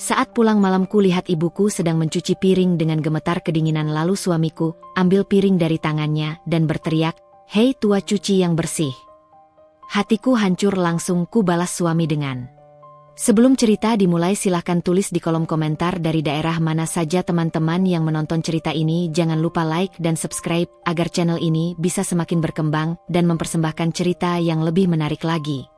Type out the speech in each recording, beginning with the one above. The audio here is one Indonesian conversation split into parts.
Saat pulang malam lihat ibuku sedang mencuci piring dengan gemetar kedinginan, lalu suamiku ambil piring dari tangannya dan berteriak, "Hei tua, cuci yang bersih." Hatiku hancur, langsung ku balas suami dengan, "Sebelum cerita dimulai silahkan tulis di kolom komentar dari daerah mana saja teman-teman yang menonton cerita ini. Jangan lupa like dan subscribe agar channel ini bisa semakin berkembang dan mempersembahkan cerita yang lebih menarik lagi.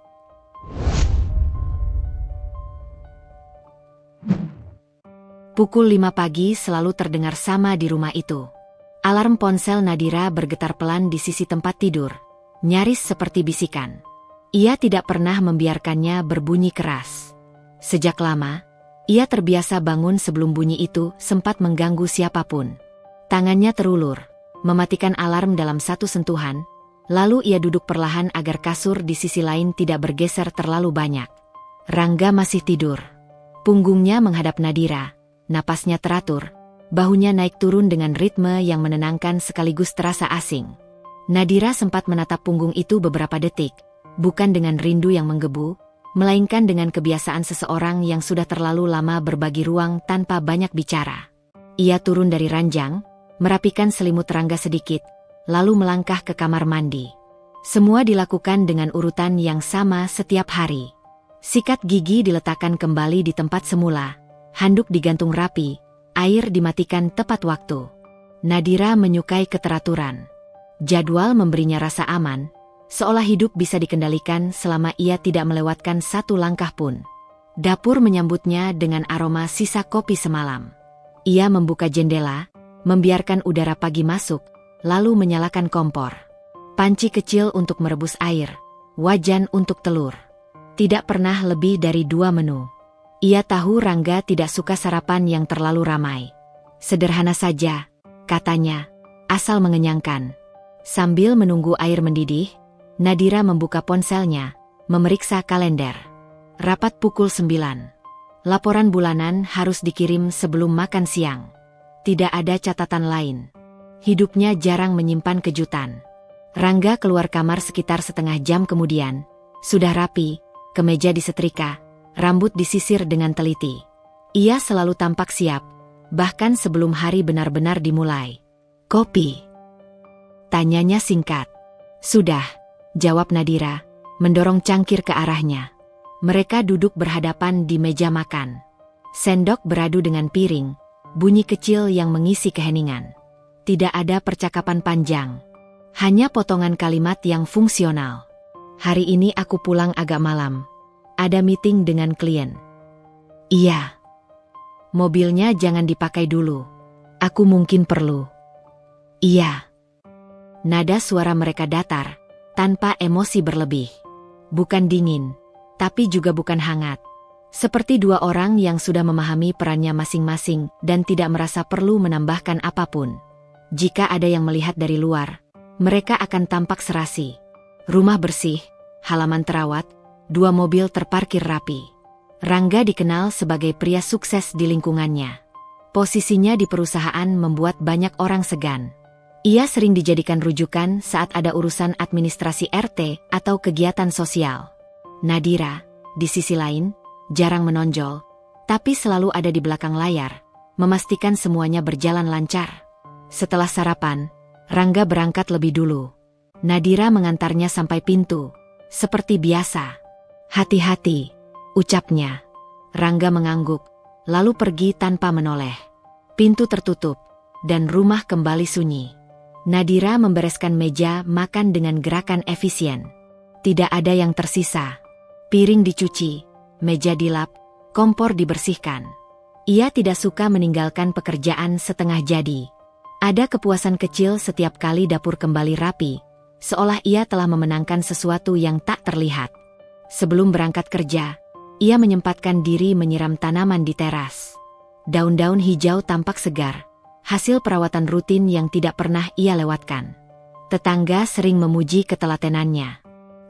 Pukul 5 pagi selalu terdengar sama di rumah itu. Alarm ponsel Nadira bergetar pelan di sisi tempat tidur, nyaris seperti bisikan. Ia tidak pernah membiarkannya berbunyi keras. Sejak lama, ia terbiasa bangun sebelum bunyi itu sempat mengganggu siapapun. Tangannya terulur, mematikan alarm dalam satu sentuhan, lalu ia duduk perlahan agar kasur di sisi lain tidak bergeser terlalu banyak. Rangga masih tidur. Punggungnya menghadap Nadira. Napasnya teratur, bahunya naik turun dengan ritme yang menenangkan sekaligus terasa asing. Nadira sempat menatap punggung itu beberapa detik, bukan dengan rindu yang menggebu, melainkan dengan kebiasaan seseorang yang sudah terlalu lama berbagi ruang tanpa banyak bicara. Ia turun dari ranjang, merapikan selimut Rangga sedikit, lalu melangkah ke kamar mandi. Semua dilakukan dengan urutan yang sama setiap hari. Sikat gigi diletakkan kembali di tempat semula, handuk digantung rapi, air dimatikan tepat waktu. Nadira menyukai keteraturan. Jadwal memberinya rasa aman, seolah hidup bisa dikendalikan selama ia tidak melewatkan satu langkah pun. Dapur menyambutnya dengan aroma sisa kopi semalam. Ia membuka jendela, membiarkan udara pagi masuk, lalu menyalakan kompor. Panci kecil untuk merebus air, wajan untuk telur. Tidak pernah lebih dari 2 menu. Ia tahu Rangga tidak suka sarapan yang terlalu ramai. Sederhana saja, katanya, asal mengenyangkan. Sambil menunggu air mendidih, Nadira membuka ponselnya, memeriksa kalender. Rapat pukul 9. Laporan bulanan harus dikirim sebelum makan siang. Tidak ada catatan lain. Hidupnya jarang menyimpan kejutan. Rangga keluar kamar sekitar setengah jam kemudian. Sudah rapi, kemeja disetrika, rambut disisir dengan teliti. Ia selalu tampak siap, bahkan sebelum hari benar-benar dimulai. "Kopi?" tanyanya singkat. "Sudah," jawab Nadira, mendorong cangkir ke arahnya. Mereka duduk berhadapan di meja makan. Sendok beradu dengan piring, bunyi kecil yang mengisi keheningan. Tidak ada percakapan panjang, hanya potongan kalimat yang fungsional. "Hari ini aku pulang agak malam. Ada meeting dengan klien." "Iya." "Mobilnya jangan dipakai dulu. Aku mungkin perlu." "Iya." Nada suara mereka datar, tanpa emosi berlebih. Bukan dingin, tapi juga bukan hangat. Seperti dua orang yang sudah memahami perannya masing-masing dan tidak merasa perlu menambahkan apapun. Jika ada yang melihat dari luar, mereka akan tampak serasi. Rumah bersih, halaman terawat, 2 mobil terparkir rapi. Rangga dikenal sebagai pria sukses di lingkungannya. Posisinya di perusahaan membuat banyak orang segan. Ia sering dijadikan rujukan saat ada urusan administrasi RT atau kegiatan sosial. Nadira, di sisi lain, jarang menonjol, tapi selalu ada di belakang layar, memastikan semuanya berjalan lancar. Setelah sarapan, Rangga berangkat lebih dulu. Nadira mengantarnya sampai pintu, seperti biasa. "Hati-hati," ucapnya. Rangga mengangguk, lalu pergi tanpa menoleh. Pintu tertutup, dan rumah kembali sunyi. Nadira membereskan meja makan dengan gerakan efisien. Tidak ada yang tersisa. Piring dicuci, meja dilap, kompor dibersihkan. Ia tidak suka meninggalkan pekerjaan setengah jadi. Ada kepuasan kecil setiap kali dapur kembali rapi, seolah ia telah memenangkan sesuatu yang tak terlihat. Sebelum berangkat kerja, ia menyempatkan diri menyiram tanaman di teras. Daun-daun hijau tampak segar, hasil perawatan rutin yang tidak pernah ia lewatkan. Tetangga sering memuji ketelatenannya.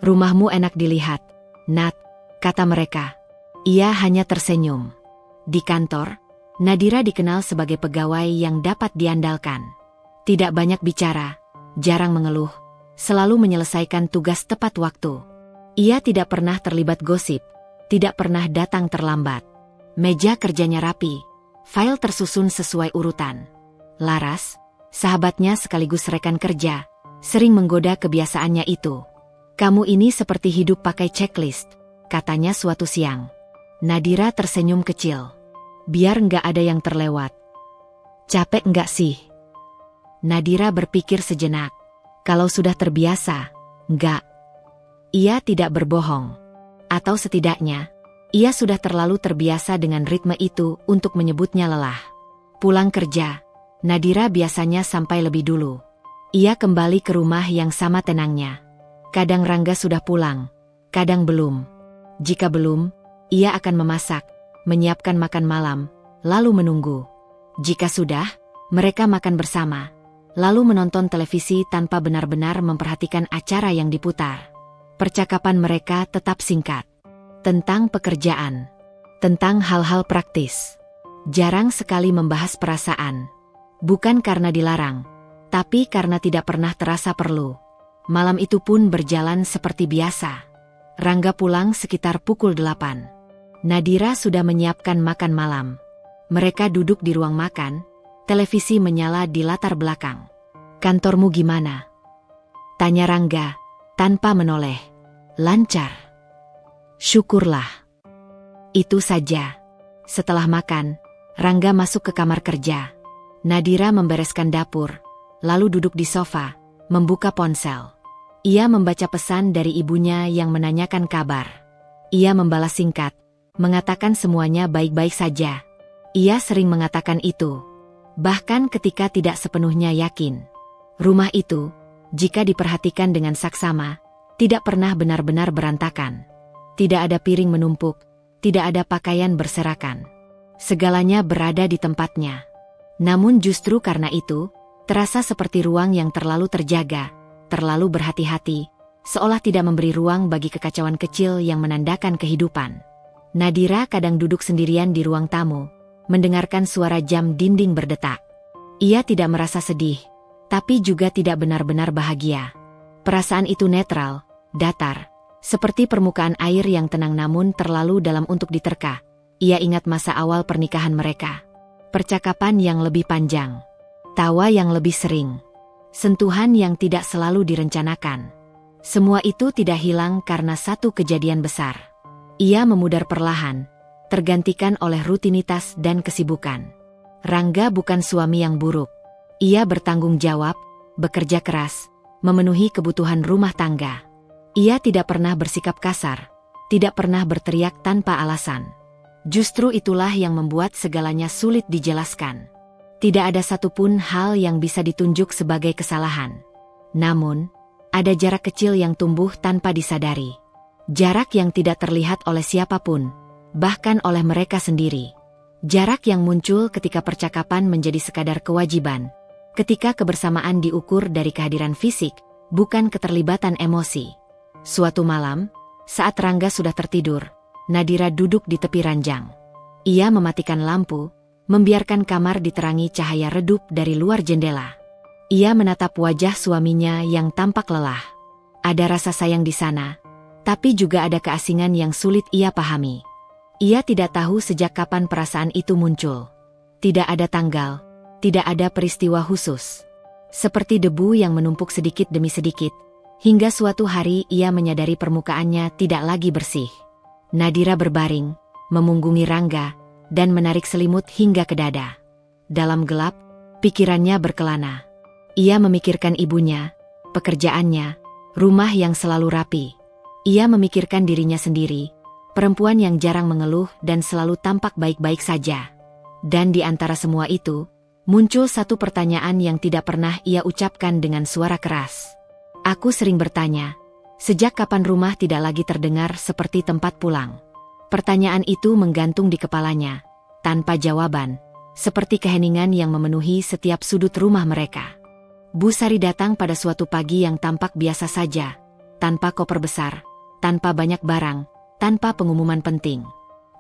"Rumahmu enak dilihat, Nat," kata mereka. Ia hanya tersenyum. Di kantor, Nadira dikenal sebagai pegawai yang dapat diandalkan. Tidak banyak bicara, jarang mengeluh, selalu menyelesaikan tugas tepat waktu. Ia tidak pernah terlibat gosip, tidak pernah datang terlambat. Meja kerjanya rapi, file tersusun sesuai urutan. Laras, sahabatnya sekaligus rekan kerja, sering menggoda kebiasaannya itu. "Kamu ini seperti hidup pakai checklist," katanya suatu siang. Nadira tersenyum kecil. "Biar nggak ada yang terlewat." "Capek nggak sih?" Nadira berpikir sejenak. Kalau sudah terbiasa, nggak. Ia tidak berbohong. Atau setidaknya, ia sudah terlalu terbiasa dengan ritme itu untuk menyebutnya lelah. Pulang kerja, Nadira biasanya sampai lebih dulu. Ia kembali ke rumah yang sama tenangnya. Kadang Rangga sudah pulang, kadang belum. Jika belum, ia akan memasak, menyiapkan makan malam, lalu menunggu. Jika sudah, mereka makan bersama, lalu menonton televisi tanpa benar-benar memperhatikan acara yang diputar. Percakapan mereka tetap singkat. Tentang pekerjaan, tentang hal-hal praktis. Jarang sekali membahas perasaan. Bukan karena dilarang, tapi karena tidak pernah terasa perlu. Malam itu pun berjalan seperti biasa. Rangga pulang sekitar pukul 8. Nadira sudah menyiapkan makan malam. Mereka duduk di ruang makan, televisi menyala di latar belakang. "Kantormu gimana?" tanya Rangga, tanpa menoleh. "Lancar." "Syukurlah." Itu saja. Setelah makan, Rangga masuk ke kamar kerja. Nadira membereskan dapur, lalu duduk di sofa, membuka ponsel. Ia membaca pesan dari ibunya yang menanyakan kabar. Ia membalas singkat, mengatakan semuanya baik-baik saja. Ia sering mengatakan itu, bahkan ketika tidak sepenuhnya yakin. Rumah itu, jika diperhatikan dengan saksama, tidak pernah benar-benar berantakan. Tidak ada piring menumpuk, tidak ada pakaian berserakan. Segalanya berada di tempatnya. Namun justru karena itu, terasa seperti ruang yang terlalu terjaga, terlalu berhati-hati, seolah tidak memberi ruang bagi kekacauan kecil yang menandakan kehidupan. Nadira kadang duduk sendirian di ruang tamu, mendengarkan suara jam dinding berdetak. Ia tidak merasa sedih, tapi juga tidak benar-benar bahagia. Perasaan itu netral, datar, seperti permukaan air yang tenang namun terlalu dalam untuk diterka. Ia ingat masa awal pernikahan mereka. Percakapan yang lebih panjang, tawa yang lebih sering, sentuhan yang tidak selalu direncanakan. Semua itu tidak hilang karena satu kejadian besar. Ia memudar perlahan, tergantikan oleh rutinitas dan kesibukan. Rangga bukan suami yang buruk. Ia bertanggung jawab, bekerja keras, memenuhi kebutuhan rumah tangga. Ia tidak pernah bersikap kasar, tidak pernah berteriak tanpa alasan. Justru itulah yang membuat segalanya sulit dijelaskan. Tidak ada satupun hal yang bisa ditunjuk sebagai kesalahan. Namun, ada jarak kecil yang tumbuh tanpa disadari. Jarak yang tidak terlihat oleh siapapun, bahkan oleh mereka sendiri. Jarak yang muncul ketika percakapan menjadi sekadar kewajiban, ketika kebersamaan diukur dari kehadiran fisik, bukan keterlibatan emosi. Suatu malam, saat Rangga sudah tertidur, Nadira duduk di tepi ranjang. Ia mematikan lampu, membiarkan kamar diterangi cahaya redup dari luar jendela. Ia menatap wajah suaminya yang tampak lelah. Ada rasa sayang di sana, tapi juga ada keasingan yang sulit ia pahami. Ia tidak tahu sejak kapan perasaan itu muncul. Tidak ada tanggal, tidak ada peristiwa khusus. Seperti debu yang menumpuk sedikit demi sedikit, hingga suatu hari ia menyadari permukaannya tidak lagi bersih. Nadira berbaring, memunggungi Rangga, dan menarik selimut hingga ke dada. Dalam gelap, pikirannya berkelana. Ia memikirkan ibunya, pekerjaannya, rumah yang selalu rapi. Ia memikirkan dirinya sendiri, perempuan yang jarang mengeluh dan selalu tampak baik-baik saja. Dan di antara semua itu, muncul satu pertanyaan yang tidak pernah ia ucapkan dengan suara keras. Aku sering bertanya, sejak kapan rumah tidak lagi terdengar seperti tempat pulang? Pertanyaan itu menggantung di kepalanya, tanpa jawaban, seperti keheningan yang memenuhi setiap sudut rumah mereka. Bu Sari datang pada suatu pagi yang tampak biasa saja, tanpa koper besar, tanpa banyak barang, tanpa pengumuman penting.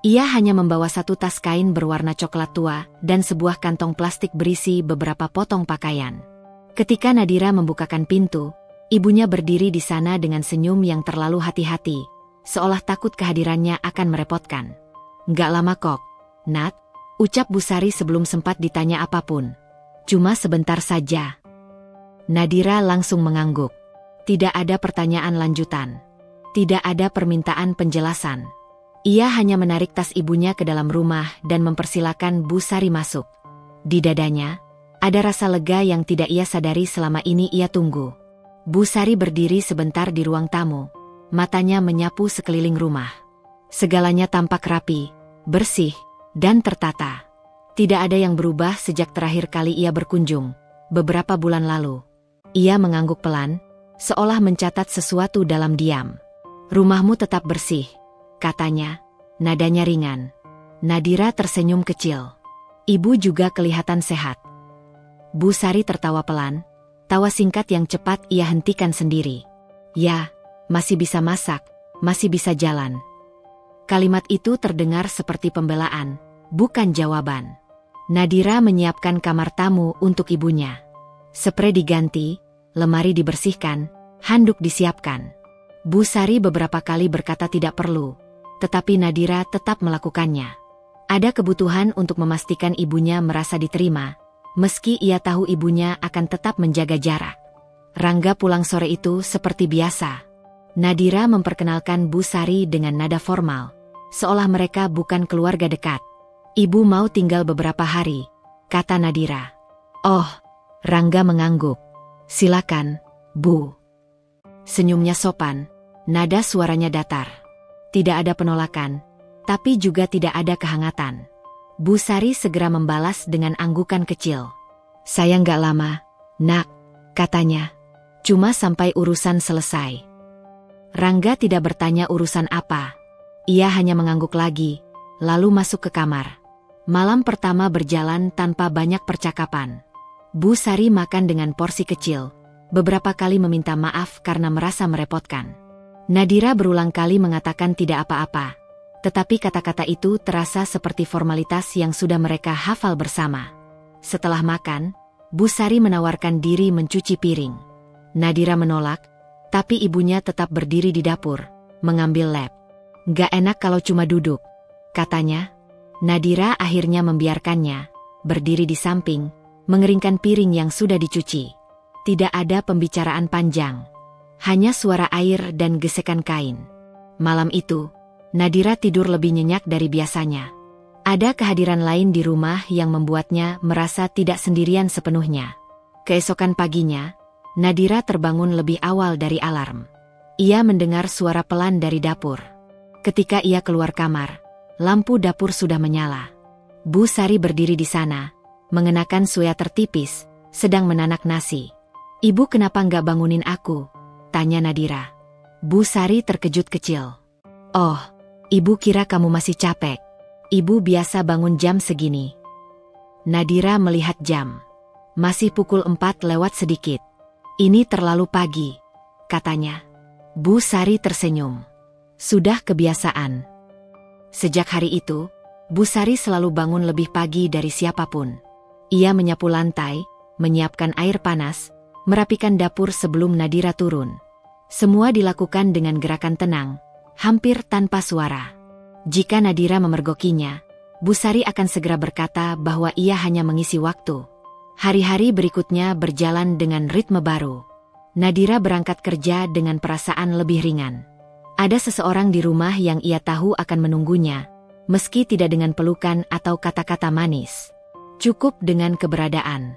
Ia hanya membawa satu tas kain berwarna coklat tua dan sebuah kantong plastik berisi beberapa potong pakaian. Ketika Nadira membukakan pintu, ibunya berdiri di sana dengan senyum yang terlalu hati-hati, seolah takut kehadirannya akan merepotkan. "Nggak lama kok," Nat, ucap Bu Sari sebelum sempat ditanya apapun. Cuma sebentar saja. Nadira langsung mengangguk. Tidak ada pertanyaan lanjutan. Tidak ada permintaan penjelasan. Ia hanya menarik tas ibunya ke dalam rumah dan mempersilakan Bu Sari masuk. Di dadanya, ada rasa lega yang tidak ia sadari selama ini ia tunggu. Bu Sari berdiri sebentar di ruang tamu. Matanya menyapu sekeliling rumah. Segalanya tampak rapi, bersih, dan tertata. Tidak ada yang berubah sejak terakhir kali ia berkunjung, beberapa bulan lalu. Ia mengangguk pelan, seolah mencatat sesuatu dalam diam. Rumahmu tetap bersih, katanya, nadanya ringan. Nadira tersenyum kecil. Ibu juga kelihatan sehat. Bu Sari tertawa pelan, tawa singkat yang cepat ia hentikan sendiri. Ya, masih bisa masak, masih bisa jalan. Kalimat itu terdengar seperti pembelaan, bukan jawaban. Nadira menyiapkan kamar tamu untuk ibunya. Sprei diganti, lemari dibersihkan, handuk disiapkan. Bu Sari beberapa kali berkata tidak perlu, tetapi Nadira tetap melakukannya. Ada kebutuhan untuk memastikan ibunya merasa diterima, meski ia tahu ibunya akan tetap menjaga jarak. Rangga pulang sore itu seperti biasa. Nadira memperkenalkan Bu Sari dengan nada formal, seolah mereka bukan keluarga dekat. Ibu mau tinggal beberapa hari, kata Nadira. Oh, Rangga mengangguk. Silakan, Bu. Senyumnya sopan, nada suaranya datar. Tidak ada penolakan, tapi juga tidak ada kehangatan. Bu Sari segera membalas dengan anggukan kecil. Saya nggak lama, Nak, katanya. Cuma sampai urusan selesai. Rangga tidak bertanya urusan apa. Ia hanya mengangguk lagi, lalu masuk ke kamar. Malam pertama berjalan tanpa banyak percakapan. Bu Sari makan dengan porsi kecil, beberapa kali meminta maaf karena merasa merepotkan. Nadira berulang kali mengatakan tidak apa-apa, tetapi kata-kata itu terasa seperti formalitas yang sudah mereka hafal bersama. Setelah makan, Bu Sari menawarkan diri mencuci piring. Nadira menolak, tapi ibunya tetap berdiri di dapur, mengambil lap. Gak enak kalau cuma duduk, katanya. Nadira akhirnya membiarkannya, berdiri di samping, mengeringkan piring yang sudah dicuci. Tidak ada pembicaraan panjang, hanya suara air dan gesekan kain. Malam itu, Nadira tidur lebih nyenyak dari biasanya. Ada kehadiran lain di rumah yang membuatnya merasa tidak sendirian sepenuhnya. Keesokan paginya, Nadira terbangun lebih awal dari alarm. Ia mendengar suara pelan dari dapur. Ketika ia keluar kamar, lampu dapur sudah menyala. Bu Sari berdiri di sana, mengenakan sweater tipis, sedang menanak nasi. Ibu kenapa nggak bangunin aku? Tanya Nadira. Bu Sari terkejut kecil. Oh, ibu kira kamu masih capek. Ibu biasa bangun jam segini. Nadira melihat jam. Masih pukul 4 lewat sedikit. Ini terlalu pagi, katanya. Bu Sari tersenyum. Sudah kebiasaan. Sejak hari itu, Bu Sari selalu bangun lebih pagi dari siapapun. Ia menyapu lantai, menyiapkan air panas, merapikan dapur sebelum Nadira turun. Semua dilakukan dengan gerakan tenang, hampir tanpa suara. Jika Nadira memergokinya, Bu Sari akan segera berkata bahwa ia hanya mengisi waktu. Hari-hari berikutnya berjalan dengan ritme baru. Nadira berangkat kerja dengan perasaan lebih ringan. Ada seseorang di rumah yang ia tahu akan menunggunya, meski tidak dengan pelukan atau kata-kata manis. Cukup dengan keberadaan.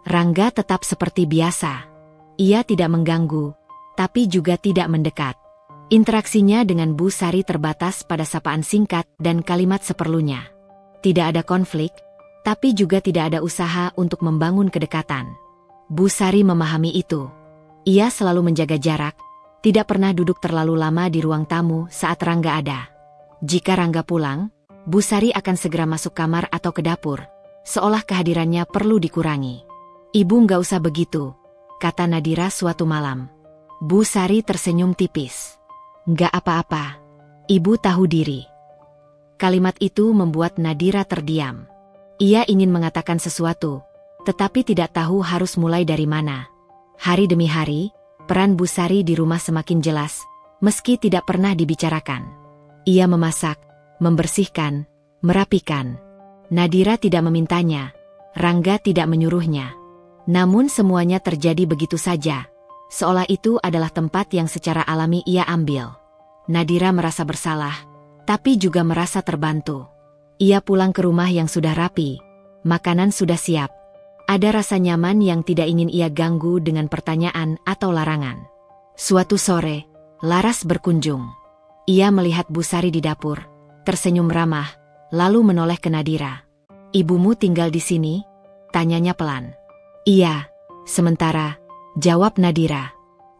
Rangga tetap seperti biasa. Ia tidak mengganggu, tapi juga tidak mendekat. Interaksinya dengan Bu Sari terbatas pada sapaan singkat dan kalimat seperlunya. Tidak ada konflik, tapi juga tidak ada usaha untuk membangun kedekatan. Bu Sari memahami itu. Ia selalu menjaga jarak, tidak pernah duduk terlalu lama di ruang tamu saat Rangga ada. Jika Rangga pulang, Bu Sari akan segera masuk kamar atau ke dapur, seolah kehadirannya perlu dikurangi. Ibu nggak usah begitu, kata Nadira suatu malam. Bu Sari tersenyum tipis. Nggak apa-apa, ibu tahu diri. Kalimat itu membuat Nadira terdiam. Ia ingin mengatakan sesuatu, tetapi tidak tahu harus mulai dari mana. Hari demi hari, peran Bu Sari di rumah semakin jelas, meski tidak pernah dibicarakan. Ia memasak, membersihkan, merapikan, Nadira tidak memintanya, Rangga tidak menyuruhnya. Namun semuanya terjadi begitu saja, seolah itu adalah tempat yang secara alami ia ambil. Nadira merasa bersalah, tapi juga merasa terbantu. Ia pulang ke rumah yang sudah rapi, makanan sudah siap. Ada rasa nyaman yang tidak ingin ia ganggu dengan pertanyaan atau larangan. Suatu sore, Laras berkunjung. Ia melihat Bu Sari di dapur, tersenyum ramah, lalu menoleh ke Nadira. "Ibumu tinggal di sini?" tanyanya pelan. "Iya." "Sementara," jawab Nadira.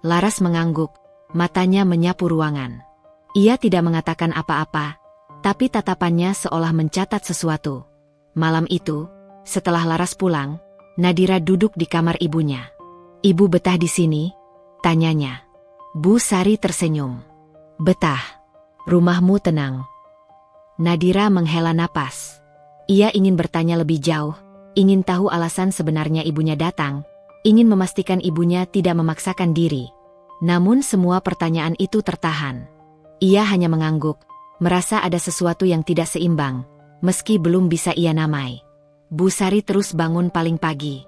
Laras mengangguk, matanya menyapu ruangan. Ia tidak mengatakan apa-apa, tapi tatapannya seolah mencatat sesuatu. Malam itu, setelah Laras pulang, Nadira duduk di kamar ibunya. "Ibu betah di sini?" tanyanya. Bu Sari tersenyum. "Betah. Rumahmu tenang." Nadira menghela napas. Ia ingin bertanya lebih jauh, ingin tahu alasan sebenarnya ibunya datang, ingin memastikan ibunya tidak memaksakan diri. Namun semua pertanyaan itu tertahan. Ia hanya mengangguk, merasa ada sesuatu yang tidak seimbang, meski belum bisa ia namai. Bu Sari terus bangun paling pagi.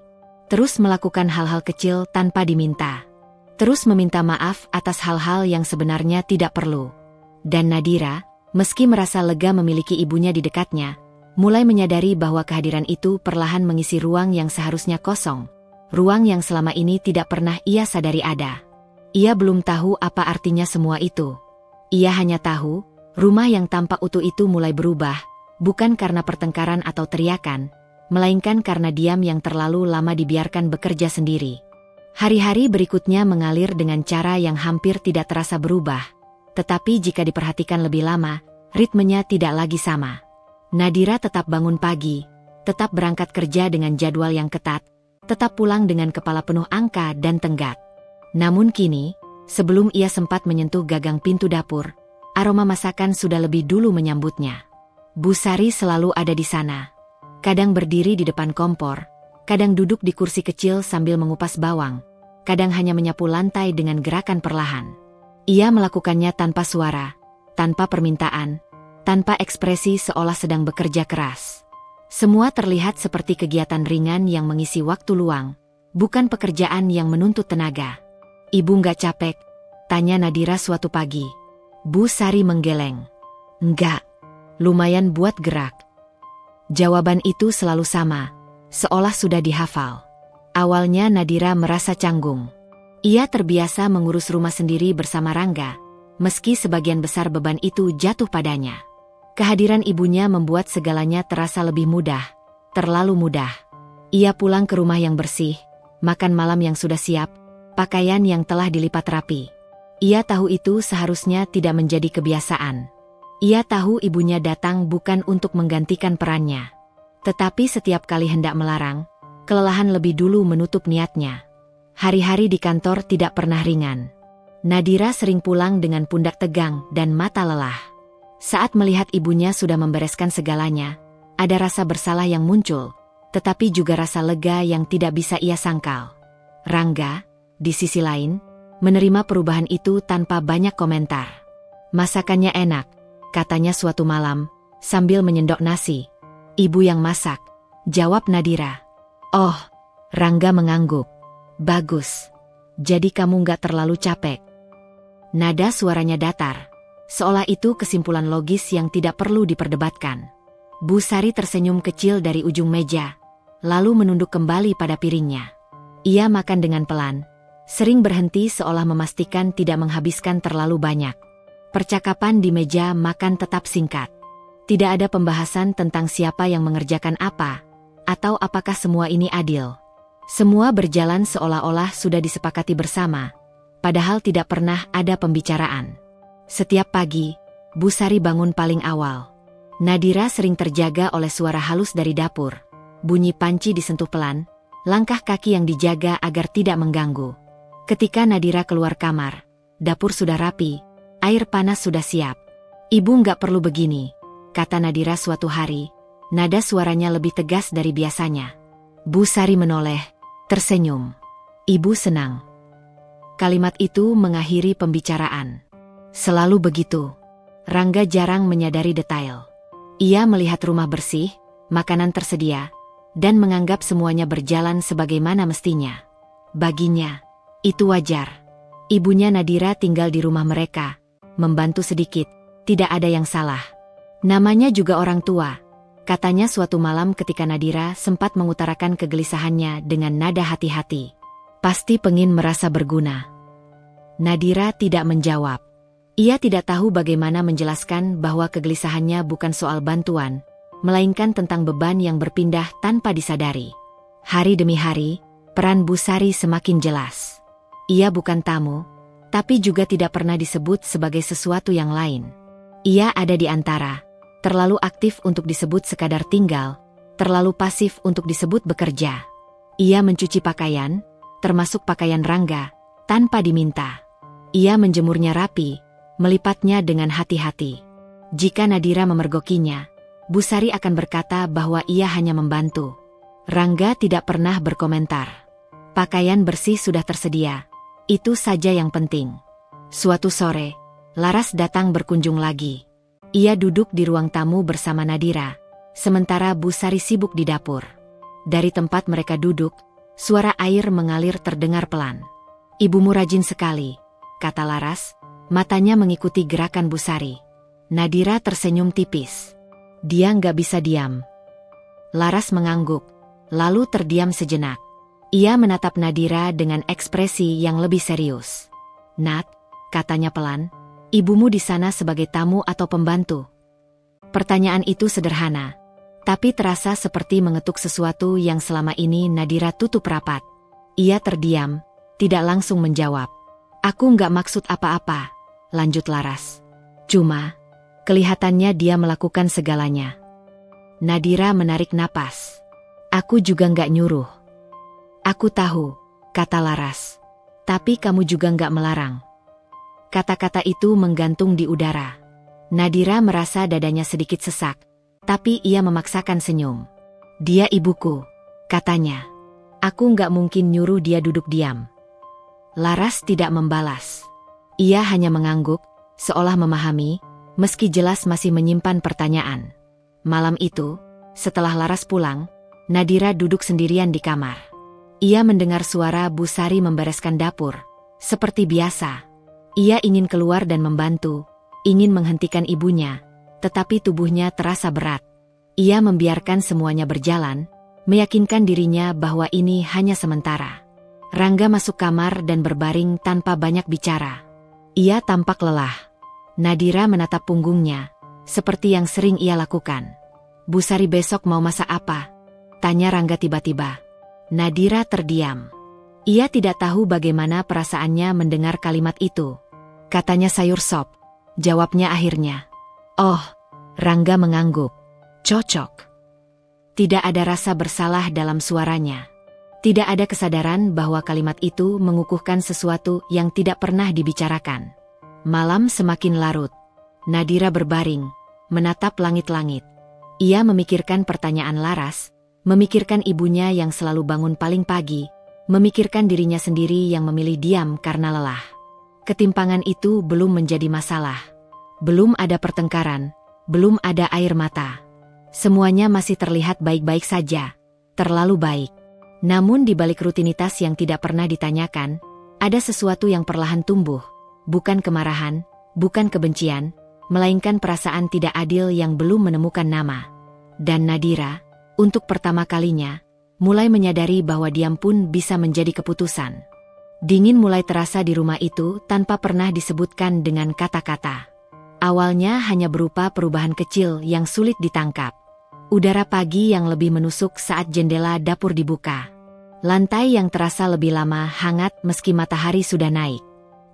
Terus melakukan hal-hal kecil tanpa diminta. Terus meminta maaf atas hal-hal yang sebenarnya tidak perlu. Dan Nadira, meski merasa lega memiliki ibunya di dekatnya, mulai menyadari bahwa kehadiran itu perlahan mengisi ruang yang seharusnya kosong. Ruang yang selama ini tidak pernah ia sadari ada. Ia belum tahu apa artinya semua itu. Ia hanya tahu, rumah yang tampak utuh itu mulai berubah, bukan karena pertengkaran atau teriakan, melainkan karena diam yang terlalu lama dibiarkan bekerja sendiri. Hari-hari berikutnya mengalir dengan cara yang hampir tidak terasa berubah, tetapi jika diperhatikan lebih lama, ritmenya tidak lagi sama. Nadira tetap bangun pagi, tetap berangkat kerja dengan jadwal yang ketat, tetap pulang dengan kepala penuh angka dan tenggat. Namun kini, sebelum ia sempat menyentuh gagang pintu dapur, aroma masakan sudah lebih dulu menyambutnya. Bu Sari selalu ada di sana. Kadang berdiri di depan kompor, kadang duduk di kursi kecil sambil mengupas bawang, kadang hanya menyapu lantai dengan gerakan perlahan. Ia melakukannya tanpa suara, tanpa permintaan, tanpa ekspresi seolah sedang bekerja keras. Semua terlihat seperti kegiatan ringan yang mengisi waktu luang, bukan pekerjaan yang menuntut tenaga. "Ibu nggak capek?" tanya Nadira suatu pagi. Bu Sari menggeleng. "Enggak, lumayan buat gerak." Jawaban itu selalu sama, seolah sudah dihafal. Awalnya Nadira merasa canggung. Ia terbiasa mengurus rumah sendiri bersama Rangga, meski sebagian besar beban itu jatuh padanya. Kehadiran ibunya membuat segalanya terasa lebih mudah, terlalu mudah. Ia pulang ke rumah yang bersih, makan malam yang sudah siap, pakaian yang telah dilipat rapi. Ia tahu itu seharusnya tidak menjadi kebiasaan. Ia tahu ibunya datang bukan untuk menggantikan perannya. Tetapi setiap kali hendak melarang, kelelahan lebih dulu menutup niatnya. Hari-hari di kantor tidak pernah ringan. Nadira sering pulang dengan pundak tegang dan mata lelah. Saat melihat ibunya sudah membereskan segalanya, ada rasa bersalah yang muncul, tetapi juga rasa lega yang tidak bisa ia sangkal. Rangga, di sisi lain, menerima perubahan itu tanpa banyak komentar. "Masakannya enak," katanya suatu malam, sambil menyendok nasi. "Ibu yang masak," jawab Nadira. "Oh," Rangga mengangguk. "Bagus. Jadi kamu nggak terlalu capek." Nada suaranya datar, seolah itu kesimpulan logis yang tidak perlu diperdebatkan. Bu Sari tersenyum kecil dari ujung meja, lalu menunduk kembali pada piringnya. Ia makan dengan pelan, sering berhenti seolah memastikan tidak menghabiskan terlalu banyak. Percakapan di meja makan tetap singkat. Tidak ada pembahasan tentang siapa yang mengerjakan apa, atau apakah semua ini adil. Semua berjalan seolah-olah sudah disepakati bersama, padahal tidak pernah ada pembicaraan. Setiap pagi, Bu Sari bangun paling awal. Nadira sering terjaga oleh suara halus dari dapur. Bunyi panci disentuh pelan, langkah kaki yang dijaga agar tidak mengganggu. Ketika Nadira keluar kamar, dapur sudah rapi, air panas sudah siap. "Ibu nggak perlu begini," kata Nadira suatu hari. Nada suaranya lebih tegas dari biasanya. Bu Sari menoleh, tersenyum. "Ibu senang." Kalimat itu mengakhiri pembicaraan. Selalu begitu. Rangga jarang menyadari detail. Ia melihat rumah bersih, makanan tersedia, dan menganggap semuanya berjalan sebagaimana mestinya. Baginya, itu wajar. Ibunya Nadira tinggal di rumah mereka, membantu sedikit, tidak ada yang salah. Namanya juga orang tua. Katanya suatu malam ketika Nadira sempat mengutarakan kegelisahannya dengan nada hati-hati. Pasti pengin merasa berguna. Nadira tidak menjawab. Ia tidak tahu bagaimana menjelaskan bahwa kegelisahannya bukan soal bantuan, melainkan tentang beban yang berpindah tanpa disadari. Hari demi hari, peran Bu Sari semakin jelas. Ia bukan tamu, tapi juga tidak pernah disebut sebagai sesuatu yang lain. Ia ada di antara. Terlalu aktif untuk disebut sekadar tinggal, terlalu pasif untuk disebut bekerja. Ia mencuci pakaian, termasuk pakaian Rangga, tanpa diminta. Ia menjemurnya rapi, melipatnya dengan hati-hati. Jika Nadira memergokinya, Bu Sari akan berkata bahwa ia hanya membantu. Rangga tidak pernah berkomentar. Pakaian bersih sudah tersedia, itu saja yang penting. Suatu sore, Laras datang berkunjung lagi. Ia duduk di ruang tamu bersama Nadira, sementara Bu Sari sibuk di dapur. Dari tempat mereka duduk, suara air mengalir terdengar pelan. "Ibumu rajin sekali," kata Laras, matanya mengikuti gerakan Bu Sari. Nadira tersenyum tipis. Dia nggak bisa diam. Laras mengangguk, lalu terdiam sejenak. Ia menatap Nadira dengan ekspresi yang lebih serius. "Nat," katanya pelan, "ibumu di sana sebagai tamu atau pembantu?" Pertanyaan itu sederhana, tapi terasa seperti mengetuk sesuatu yang selama ini Nadira tutup rapat. Ia terdiam, tidak langsung menjawab. "Aku nggak maksud apa-apa," lanjut Laras. "Cuma, kelihatannya dia melakukan segalanya." Nadira menarik napas. "Aku juga nggak nyuruh." "Aku tahu," kata Laras. "Tapi kamu juga nggak melarang." Kata-kata itu menggantung di udara. Nadira merasa dadanya sedikit sesak, tapi ia memaksakan senyum. "Dia ibuku," katanya. "Aku nggak mungkin nyuruh dia duduk diam." Laras tidak membalas. Ia hanya mengangguk, seolah memahami, meski jelas masih menyimpan pertanyaan. Malam itu, setelah Laras pulang, Nadira duduk sendirian di kamar. Ia mendengar suara Bu Sari membereskan dapur, seperti biasa. Ia ingin keluar dan membantu, ingin menghentikan ibunya, tetapi tubuhnya terasa berat. Ia membiarkan semuanya berjalan, meyakinkan dirinya bahwa ini hanya sementara. Rangga masuk kamar dan berbaring tanpa banyak bicara. Ia tampak lelah. Nadira menatap punggungnya, seperti yang sering ia lakukan. "Bu Sari besok mau masak apa?" tanya Rangga tiba-tiba. Nadira terdiam. Ia tidak tahu bagaimana perasaannya mendengar kalimat itu. "Katanya sayur sop," jawabnya akhirnya. "Oh," Rangga mengangguk. "Cocok." Tidak ada rasa bersalah dalam suaranya. Tidak ada kesadaran bahwa kalimat itu mengukuhkan sesuatu yang tidak pernah dibicarakan. Malam semakin larut. Nadira berbaring, menatap langit-langit. Ia memikirkan pertanyaan Laras, memikirkan ibunya yang selalu bangun paling pagi, memikirkan dirinya sendiri yang memilih diam karena lelah. Ketimpangan itu belum menjadi masalah. Belum ada pertengkaran, belum ada air mata. Semuanya masih terlihat baik-baik saja, terlalu baik. Namun di balik rutinitas yang tidak pernah ditanyakan, ada sesuatu yang perlahan tumbuh, bukan kemarahan, bukan kebencian, melainkan perasaan tidak adil yang belum menemukan nama. Dan Nadira, untuk pertama kalinya, mulai menyadari bahwa diam pun bisa menjadi keputusan. Dingin mulai terasa di rumah itu tanpa pernah disebutkan dengan kata-kata. Awalnya hanya berupa perubahan kecil yang sulit ditangkap. Udara pagi yang lebih menusuk saat jendela dapur dibuka. Lantai yang terasa lebih lama hangat meski matahari sudah naik.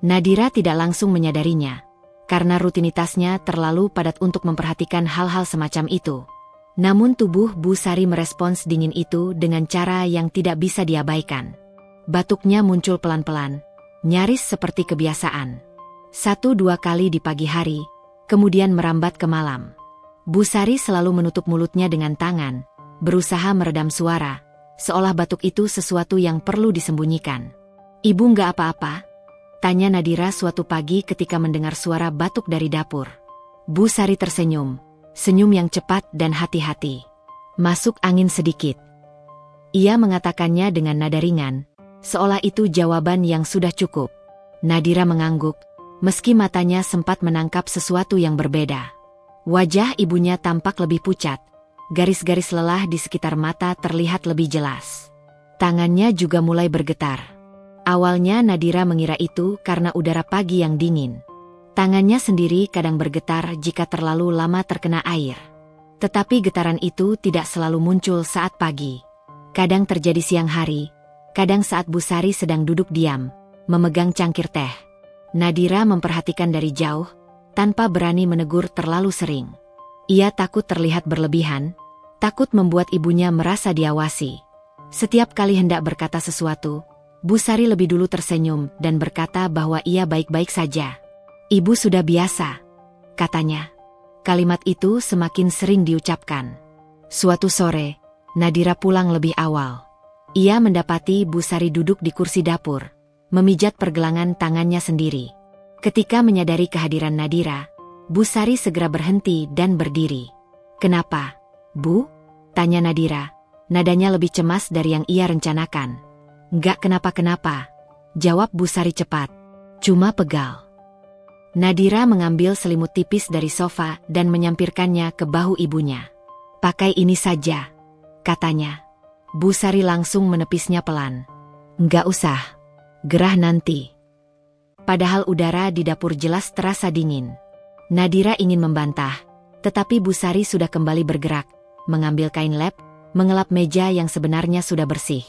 Nadira tidak langsung menyadarinya, karena rutinitasnya terlalu padat untuk memperhatikan hal-hal semacam itu. Namun tubuh Bu Sari merespons dingin itu dengan cara yang tidak bisa diabaikan. Batuknya muncul pelan-pelan, nyaris seperti kebiasaan. 1-2 kali di pagi hari, kemudian merambat ke malam. Bu Sari selalu menutup mulutnya dengan tangan, berusaha meredam suara, seolah batuk itu sesuatu yang perlu disembunyikan. "Ibu nggak apa-apa?" tanya Nadira suatu pagi ketika mendengar suara batuk dari dapur. Bu Sari tersenyum, senyum yang cepat dan hati-hati. Masuk angin sedikit. Ia mengatakannya dengan nada ringan, seolah itu jawaban yang sudah cukup. Nadira mengangguk, meski matanya sempat menangkap sesuatu yang berbeda. Wajah ibunya tampak lebih pucat. Garis-garis lelah di sekitar mata terlihat lebih jelas. Tangannya juga mulai bergetar. Awalnya Nadira mengira itu karena udara pagi yang dingin. Tangannya sendiri kadang bergetar jika terlalu lama terkena air. Tetapi getaran itu tidak selalu muncul saat pagi. Kadang terjadi siang hari, kadang saat Bu Sari sedang duduk diam, memegang cangkir teh. Nadira memperhatikan dari jauh, tanpa berani menegur terlalu sering. Ia takut terlihat berlebihan, takut membuat ibunya merasa diawasi. Setiap kali hendak berkata sesuatu, Bu Sari lebih dulu tersenyum dan berkata bahwa ia baik-baik saja. "Ibu sudah biasa," katanya. Kalimat itu semakin sering diucapkan. Suatu sore, Nadira pulang lebih awal. Ia mendapati Bu Sari duduk di kursi dapur, memijat pergelangan tangannya sendiri. Ketika menyadari kehadiran Nadira, Bu Sari segera berhenti dan berdiri. "Kenapa, Bu?" tanya Nadira. Nadanya lebih cemas dari yang ia rencanakan. "Nggak kenapa-kenapa," jawab Bu Sari cepat. "Cuma pegal." Nadira mengambil selimut tipis dari sofa dan menyampirkannya ke bahu ibunya. "Pakai ini saja," katanya. Bu Sari langsung menepisnya pelan. "Nggak usah, gerah nanti." Padahal udara di dapur jelas terasa dingin. Nadira ingin membantah, tetapi Bu Sari sudah kembali bergerak, mengambil kain lap, mengelap meja yang sebenarnya sudah bersih.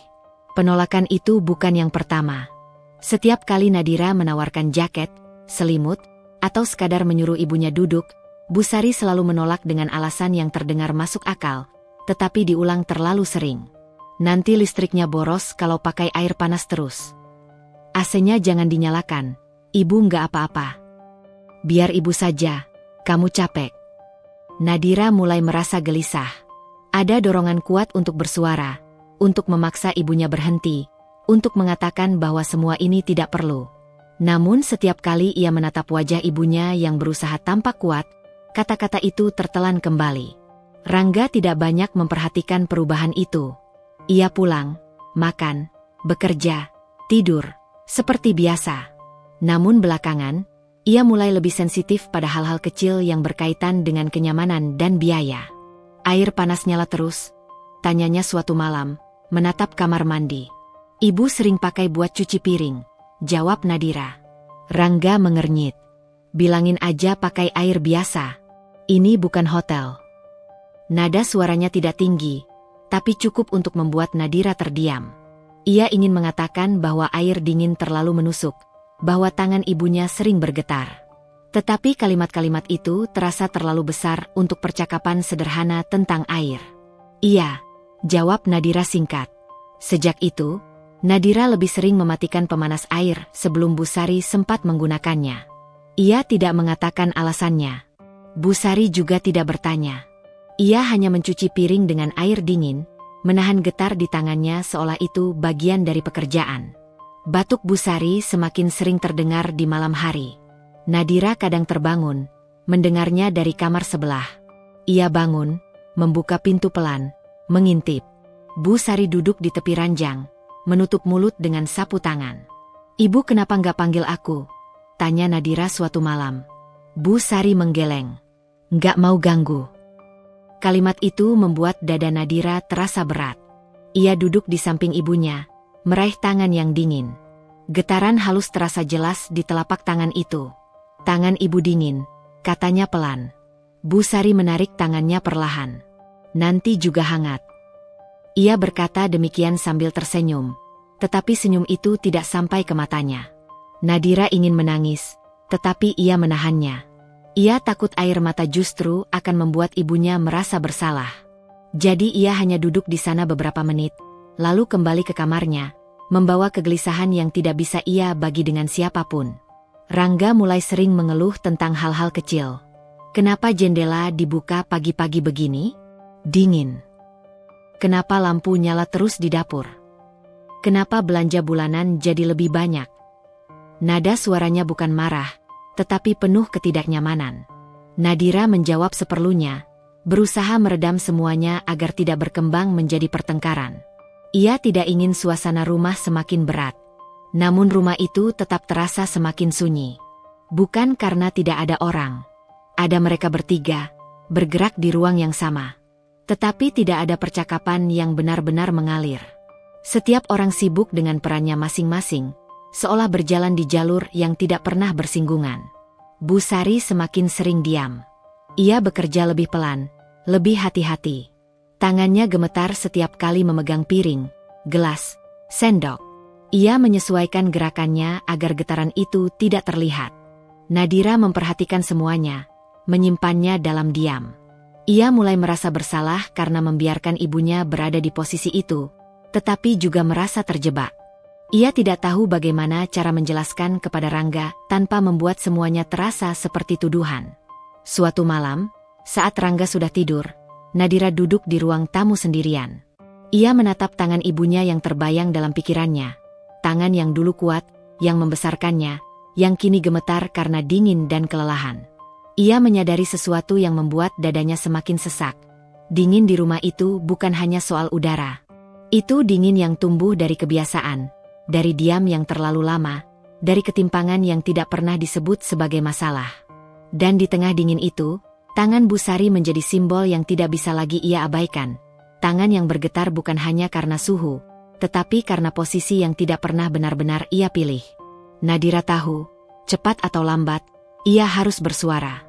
Penolakan itu bukan yang pertama. Setiap kali Nadira menawarkan jaket, selimut, atau sekadar menyuruh ibunya duduk, Bu Sari selalu menolak dengan alasan yang terdengar masuk akal, tetapi diulang terlalu sering. "Nanti listriknya boros kalau pakai air panas terus. AC-nya jangan dinyalakan, ibu nggak apa-apa. Biar ibu saja, kamu capek." Nadira mulai merasa gelisah. Ada dorongan kuat untuk bersuara, untuk memaksa ibunya berhenti, untuk mengatakan bahwa semua ini tidak perlu. Namun setiap kali ia menatap wajah ibunya yang berusaha tampak kuat, kata-kata itu tertelan kembali. Rangga tidak banyak memperhatikan perubahan itu. Ia pulang, makan, bekerja, tidur, seperti biasa. Namun belakangan, ia mulai lebih sensitif pada hal-hal kecil yang berkaitan dengan kenyamanan dan biaya. "Air panas nyala terus?" tanyanya suatu malam, menatap kamar mandi. "Ibu sering pakai buat cuci piring," jawab Nadira. Rangga mengernyit. "Bilangin aja pakai air biasa. Ini bukan hotel." Nada suaranya tidak tinggi, tapi cukup untuk membuat Nadira terdiam. Ia ingin mengatakan bahwa air dingin terlalu menusuk, bahwa tangan ibunya sering bergetar. Tetapi kalimat-kalimat itu terasa terlalu besar untuk percakapan sederhana tentang air. "Iya," jawab Nadira singkat. Sejak itu, Nadira lebih sering mematikan pemanas air sebelum Bu Sari sempat menggunakannya. Ia tidak mengatakan alasannya. Bu Sari juga tidak bertanya. Ia hanya mencuci piring dengan air dingin, menahan getar di tangannya seolah itu bagian dari pekerjaan. Batuk Bu Sari semakin sering terdengar di malam hari. Nadira kadang terbangun, mendengarnya dari kamar sebelah. Ia bangun, membuka pintu pelan, mengintip. Bu Sari duduk di tepi ranjang, menutup mulut dengan sapu tangan. "Ibu kenapa nggak panggil aku?" tanya Nadira suatu malam. Bu Sari menggeleng. "Nggak mau ganggu." Kalimat itu membuat dada Nadira terasa berat. Ia duduk di samping ibunya, meraih tangan yang dingin. Getaran halus terasa jelas di telapak tangan itu. "Tangan ibu dingin," katanya pelan. Bu Sari menarik tangannya perlahan. "Nanti juga hangat." Ia berkata demikian sambil tersenyum, tetapi senyum itu tidak sampai ke matanya. Nadira ingin menangis, tetapi ia menahannya. Ia takut air mata justru akan membuat ibunya merasa bersalah. Jadi ia hanya duduk di sana beberapa menit, lalu kembali ke kamarnya, membawa kegelisahan yang tidak bisa ia bagi dengan siapapun. Rangga mulai sering mengeluh tentang hal-hal kecil. Kenapa jendela dibuka pagi-pagi begini? Dingin. Kenapa lampu nyala terus di dapur? Kenapa belanja bulanan jadi lebih banyak? Nada suaranya bukan marah, tetapi penuh ketidaknyamanan. Nadira menjawab seperlunya, berusaha meredam semuanya agar tidak berkembang menjadi pertengkaran. Ia tidak ingin suasana rumah semakin berat. Namun rumah itu tetap terasa semakin sunyi. Bukan karena tidak ada orang. Ada mereka bertiga, bergerak di ruang yang sama. Tetapi tidak ada percakapan yang benar-benar mengalir. Setiap orang sibuk dengan perannya masing-masing, seolah berjalan di jalur yang tidak pernah bersinggungan. Bu Sari semakin sering diam. Ia bekerja lebih pelan, lebih hati-hati. Tangannya gemetar setiap kali memegang piring, gelas, sendok. Ia menyesuaikan gerakannya agar getaran itu tidak terlihat. Nadira memperhatikan semuanya, menyimpannya dalam diam. Ia mulai merasa bersalah karena membiarkan ibunya berada di posisi itu, tetapi juga merasa terjebak. Ia tidak tahu bagaimana cara menjelaskan kepada Rangga tanpa membuat semuanya terasa seperti tuduhan. Suatu malam, saat Rangga sudah tidur, Nadira duduk di ruang tamu sendirian. Ia menatap tangan ibunya yang terbayang dalam pikirannya. Tangan yang dulu kuat, yang membesarkannya, yang kini gemetar karena dingin dan kelelahan. Ia menyadari sesuatu yang membuat dadanya semakin sesak. Dingin di rumah itu bukan hanya soal udara. Itu dingin yang tumbuh dari kebiasaan, dari diam yang terlalu lama, dari ketimpangan yang tidak pernah disebut sebagai masalah. Dan di tengah dingin itu, tangan Bu Sari menjadi simbol yang tidak bisa lagi ia abaikan. Tangan yang bergetar bukan hanya karena suhu, tetapi karena posisi yang tidak pernah benar-benar ia pilih. Nadira tahu, cepat atau lambat, ia harus bersuara.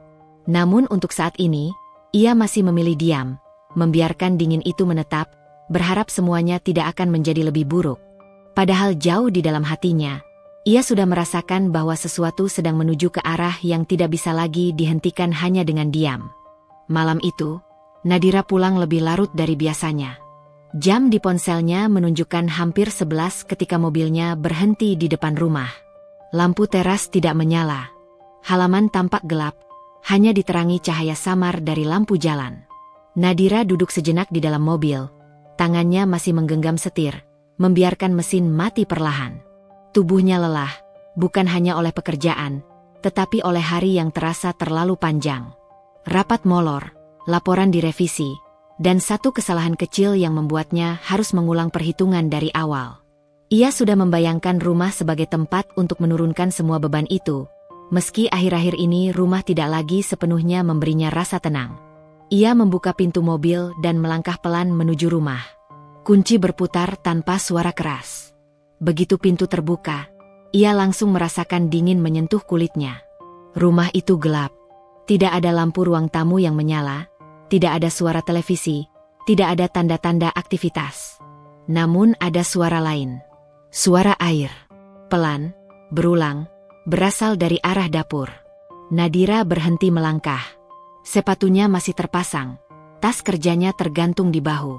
Namun untuk saat ini, ia masih memilih diam, membiarkan dingin itu menetap, berharap semuanya tidak akan menjadi lebih buruk. Padahal jauh di dalam hatinya, ia sudah merasakan bahwa sesuatu sedang menuju ke arah yang tidak bisa lagi dihentikan hanya dengan diam. Malam itu, Nadira pulang lebih larut dari biasanya. Jam di ponselnya menunjukkan hampir 11 ketika mobilnya berhenti di depan rumah. Lampu teras tidak menyala. Halaman tampak gelap, hanya diterangi cahaya samar dari lampu jalan. Nadira duduk sejenak di dalam mobil. Tangannya masih menggenggam setir, membiarkan mesin mati perlahan. Tubuhnya lelah, bukan hanya oleh pekerjaan, tetapi oleh hari yang terasa terlalu panjang. Rapat molor, laporan direvisi, dan satu kesalahan kecil yang membuatnya harus mengulang perhitungan dari awal. Ia sudah membayangkan rumah sebagai tempat untuk menurunkan semua beban itu, meski akhir-akhir ini rumah tidak lagi sepenuhnya memberinya rasa tenang. Ia membuka pintu mobil dan melangkah pelan menuju rumah. Kunci berputar tanpa suara keras. Begitu pintu terbuka, ia langsung merasakan dingin menyentuh kulitnya. Rumah itu gelap. Tidak ada lampu ruang tamu yang menyala, tidak ada suara televisi, tidak ada tanda-tanda aktivitas. Namun ada suara lain. Suara air. Pelan, berulang, berasal dari arah dapur. Nadira berhenti melangkah. Sepatunya masih terpasang, tas kerjanya tergantung di bahu.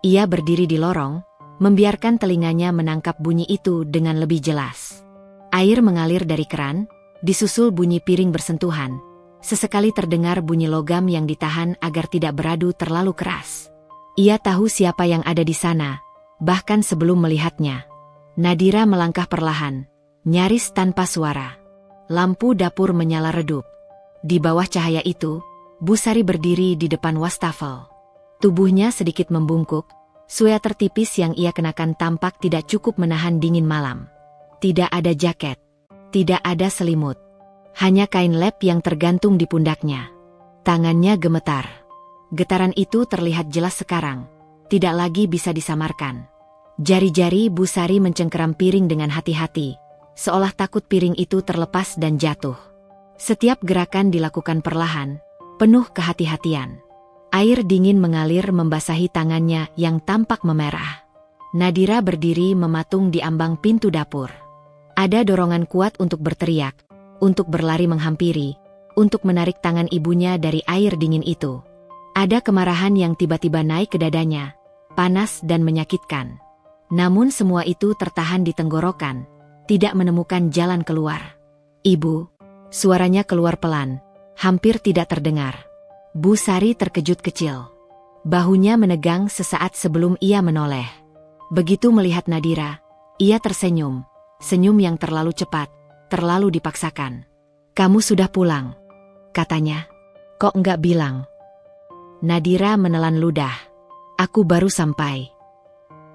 Ia berdiri di lorong, membiarkan telinganya menangkap bunyi itu dengan lebih jelas. Air mengalir dari keran, disusul bunyi piring bersentuhan. Sesekali terdengar bunyi logam yang ditahan agar tidak beradu terlalu keras. Ia tahu siapa yang ada di sana, bahkan sebelum melihatnya. Nadira melangkah perlahan, nyaris tanpa suara. Lampu dapur menyala redup. Di bawah cahaya itu, Bu Sari berdiri di depan wastafel. Tubuhnya sedikit membungkuk, sweater tipis yang ia kenakan tampak tidak cukup menahan dingin malam. Tidak ada jaket, tidak ada selimut. Hanya kain lap yang tergantung di pundaknya. Tangannya gemetar. Getaran itu terlihat jelas sekarang, tidak lagi bisa disamarkan. Jari-jari Bu Sari mencengkeram piring dengan hati-hati, seolah takut piring itu terlepas dan jatuh. Setiap gerakan dilakukan perlahan, penuh kehati-hatian. Air dingin mengalir membasahi tangannya yang tampak memerah. Nadira berdiri mematung di ambang pintu dapur. Ada dorongan kuat untuk berteriak, untuk berlari menghampiri, untuk menarik tangan ibunya dari air dingin itu. Ada kemarahan yang tiba-tiba naik ke dadanya, panas dan menyakitkan. Namun semua itu tertahan di tenggorokan, tidak menemukan jalan keluar. "Ibu," suaranya keluar pelan, hampir tidak terdengar. Bu Sari terkejut kecil. Bahunya menegang sesaat sebelum ia menoleh. Begitu melihat Nadira, ia tersenyum, senyum yang terlalu cepat, terlalu dipaksakan. "Kamu sudah pulang," katanya. "Kok enggak bilang?" Nadira menelan ludah. Aku baru sampai.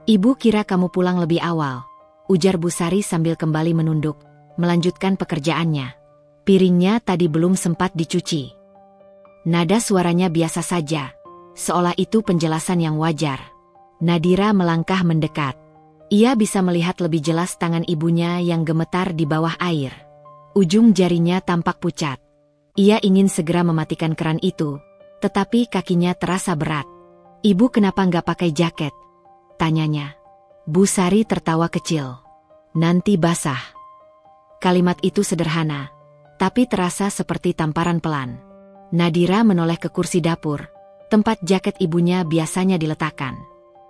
Ibu kira kamu pulang lebih awal, ujar Busari sambil kembali menunduk, melanjutkan pekerjaannya. Piringnya tadi belum sempat dicuci. Nada suaranya biasa saja, seolah itu penjelasan yang wajar. Nadira melangkah mendekat. Ia bisa melihat lebih jelas tangan ibunya yang gemetar di bawah air. Ujung jarinya tampak pucat. Ia ingin segera mematikan keran itu, tetapi kakinya terasa berat. Ibu kenapa nggak pakai jaket? Tanyanya. Busari tertawa kecil. Nanti basah. Kalimat itu sederhana, tapi terasa seperti tamparan pelan. Nadira menoleh ke kursi dapur, tempat jaket ibunya biasanya diletakkan.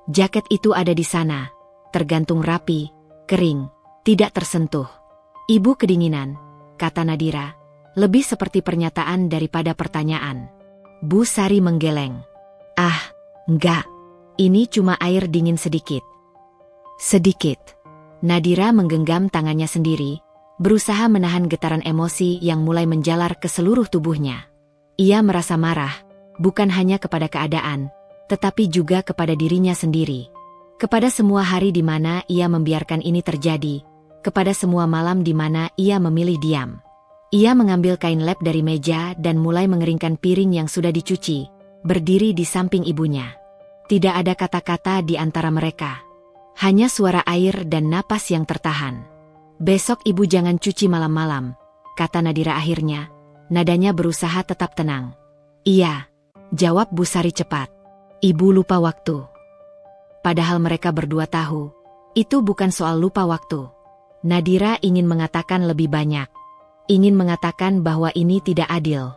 Jaket itu ada di sana, tergantung rapi, kering, tidak tersentuh. Ibu kedinginan, kata Nadira, lebih seperti pernyataan daripada pertanyaan. Busari menggeleng. Ah, enggak, ini cuma air dingin sedikit. Sedikit. Nadira menggenggam tangannya sendiri, berusaha menahan getaran emosi yang mulai menjalar ke seluruh tubuhnya. Ia merasa marah, bukan hanya kepada keadaan, tetapi juga kepada dirinya sendiri. Kepada semua hari di mana ia membiarkan ini terjadi, kepada semua malam di mana ia memilih diam. Ia mengambil kain lap dari meja dan mulai mengeringkan piring yang sudah dicuci, berdiri di samping ibunya. Tidak ada kata-kata di antara mereka. Hanya suara air dan napas yang tertahan. Besok ibu jangan cuci malam-malam, kata Nadira akhirnya. Nadanya berusaha tetap tenang. Iya, jawab Busari cepat. Ibu lupa waktu. Padahal mereka berdua tahu, itu bukan soal lupa waktu. Nadira ingin mengatakan lebih banyak. Ingin mengatakan bahwa ini tidak adil.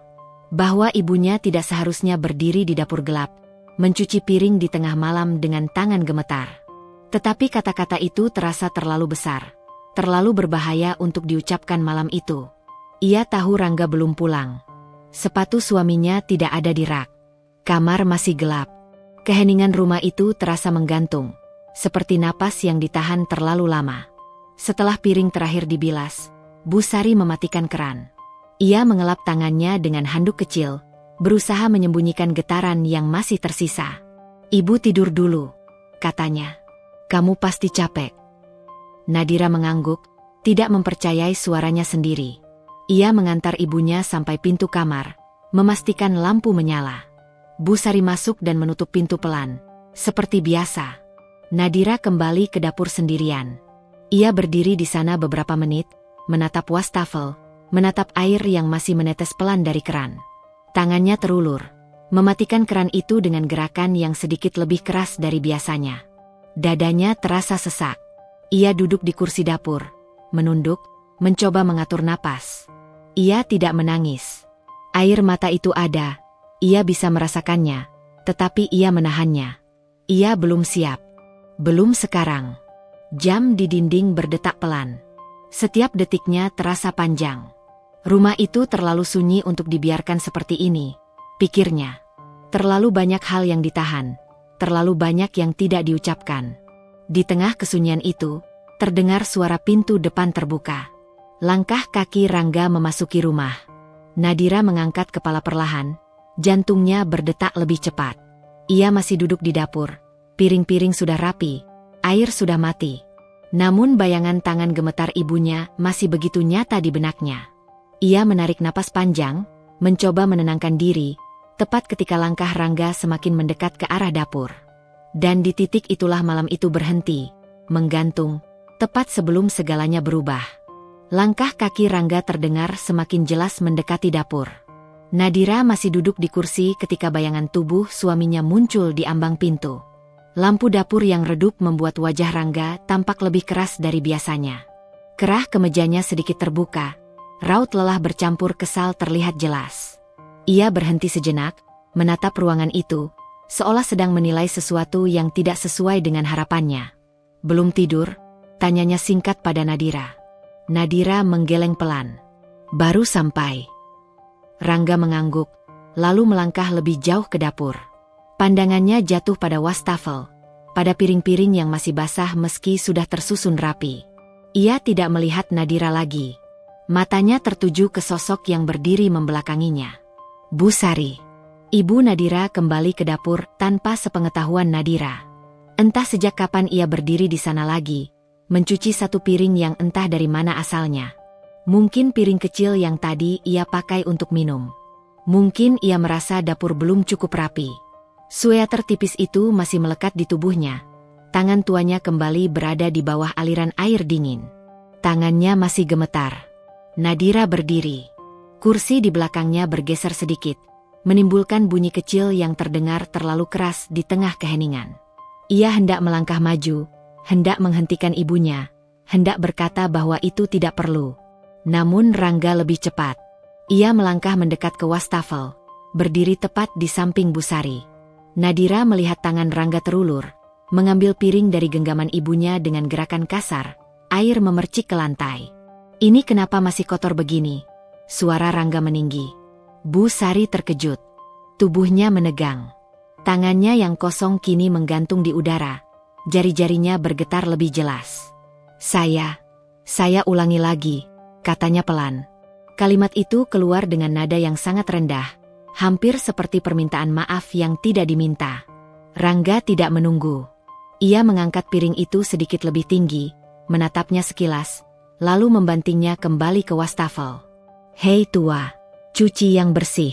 Bahwa ibunya tidak seharusnya berdiri di dapur gelap, mencuci piring di tengah malam dengan tangan gemetar. Tetapi kata-kata itu terasa terlalu besar, terlalu berbahaya untuk diucapkan malam itu. Ia tahu Rangga belum pulang. Sepatu suaminya tidak ada di rak. Kamar masih gelap. Keheningan rumah itu terasa menggantung, seperti napas yang ditahan terlalu lama. Setelah piring terakhir dibilas, Busari mematikan keran. Ia mengelap tangannya dengan handuk kecil, berusaha menyembunyikan getaran yang masih tersisa. Ibu tidur dulu, katanya. Kamu pasti capek. Nadira mengangguk, tidak mempercayai suaranya sendiri. Ia mengantar ibunya sampai pintu kamar, memastikan lampu menyala. Busari masuk dan menutup pintu pelan, seperti biasa. Nadira kembali ke dapur sendirian. Ia berdiri di sana beberapa menit, menatap wastafel, menatap air yang masih menetes pelan dari keran. Tangannya terulur, mematikan keran itu dengan gerakan yang sedikit lebih keras dari biasanya. Dadanya terasa sesak. Ia duduk di kursi dapur, menunduk, mencoba mengatur napas. Ia tidak menangis. Air mata itu ada. Ia bisa merasakannya, tetapi ia menahannya. Ia belum siap. Belum sekarang. Jam di dinding berdetak pelan. Setiap detiknya terasa panjang. Rumah itu terlalu sunyi untuk dibiarkan seperti ini, pikirnya. Terlalu banyak hal yang ditahan, terlalu banyak yang tidak diucapkan. Di tengah kesunyian itu, terdengar suara pintu depan terbuka. Langkah kaki Rangga memasuki rumah. Nadira mengangkat kepala perlahan. Jantungnya berdetak lebih cepat. Ia masih duduk di dapur. Piring-piring sudah rapi, air sudah mati. Namun bayangan tangan gemetar ibunya masih begitu nyata di benaknya. Ia menarik napas panjang, mencoba menenangkan diri, tepat ketika langkah Rangga semakin mendekat ke arah dapur. Dan di titik itulah malam itu berhenti, menggantung, tepat sebelum segalanya berubah. Langkah kaki Rangga terdengar semakin jelas mendekati dapur. Nadira masih duduk di kursi ketika bayangan tubuh suaminya muncul di ambang pintu. Lampu dapur yang redup membuat wajah Rangga tampak lebih keras dari biasanya. Kerah kemejanya sedikit terbuka, raut lelah bercampur kesal terlihat jelas. Ia berhenti sejenak, menatap ruangan itu, seolah sedang menilai sesuatu yang tidak sesuai dengan harapannya. Belum tidur? Tanyanya singkat pada Nadira. Nadira menggeleng pelan. Baru sampai. Rangga mengangguk, lalu melangkah lebih jauh ke dapur. Pandangannya jatuh pada wastafel, pada piring-piring yang masih basah meski sudah tersusun rapi. Ia tidak melihat Nadira lagi. Matanya tertuju ke sosok yang berdiri membelakanginya. Busari. Ibu Nadira kembali ke dapur tanpa sepengetahuan Nadira. Entah sejak kapan ia berdiri di sana lagi, mencuci satu piring yang entah dari mana asalnya. Mungkin piring kecil yang tadi ia pakai untuk minum. Mungkin ia merasa dapur belum cukup rapi. Sweater tipis itu masih melekat di tubuhnya. Tangan tuanya kembali berada di bawah aliran air dingin. Tangannya masih gemetar. Nadira berdiri. Kursi di belakangnya bergeser sedikit, menimbulkan bunyi kecil yang terdengar terlalu keras di tengah keheningan. Ia hendak melangkah maju, hendak menghentikan ibunya, hendak berkata bahwa itu tidak perlu. Namun Rangga lebih cepat. Ia melangkah mendekat ke wastafel, berdiri tepat di samping Bu Sari. Nadira melihat tangan Rangga terulur, mengambil piring dari genggaman ibunya dengan gerakan kasar. Air memercik ke lantai. "Ini kenapa masih kotor begini?" Suara Rangga meninggi. Bu Sari terkejut. Tubuhnya menegang. Tangannya yang kosong kini menggantung di udara. Jari-jarinya bergetar lebih jelas. Saya ulangi lagi," katanya pelan. Kalimat itu keluar dengan nada yang sangat rendah, hampir seperti permintaan maaf yang tidak diminta. Rangga tidak menunggu. Ia mengangkat piring itu sedikit lebih tinggi, menatapnya sekilas, lalu membantingnya kembali ke wastafel. "Hei tua, cuci yang bersih."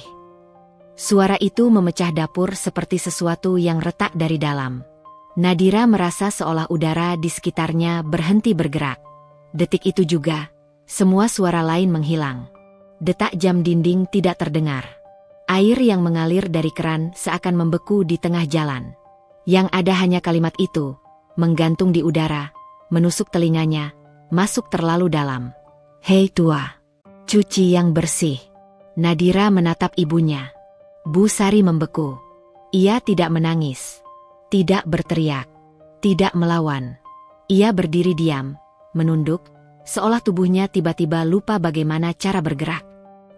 Suara itu memecah dapur seperti sesuatu yang retak dari dalam. Nadira merasa seolah udara di sekitarnya berhenti bergerak. Detik itu juga, semua suara lain menghilang. Detak jam dinding tidak terdengar. Air yang mengalir dari keran seakan membeku di tengah jalan. Yang ada hanya kalimat itu, menggantung di udara, menusuk telinganya, masuk terlalu dalam. "Hei tua, cuci yang bersih." Nadira menatap ibunya. Bu Sari membeku. Ia tidak menangis, tidak berteriak, tidak melawan. Ia berdiri diam, menunduk, seolah tubuhnya tiba-tiba lupa bagaimana cara bergerak.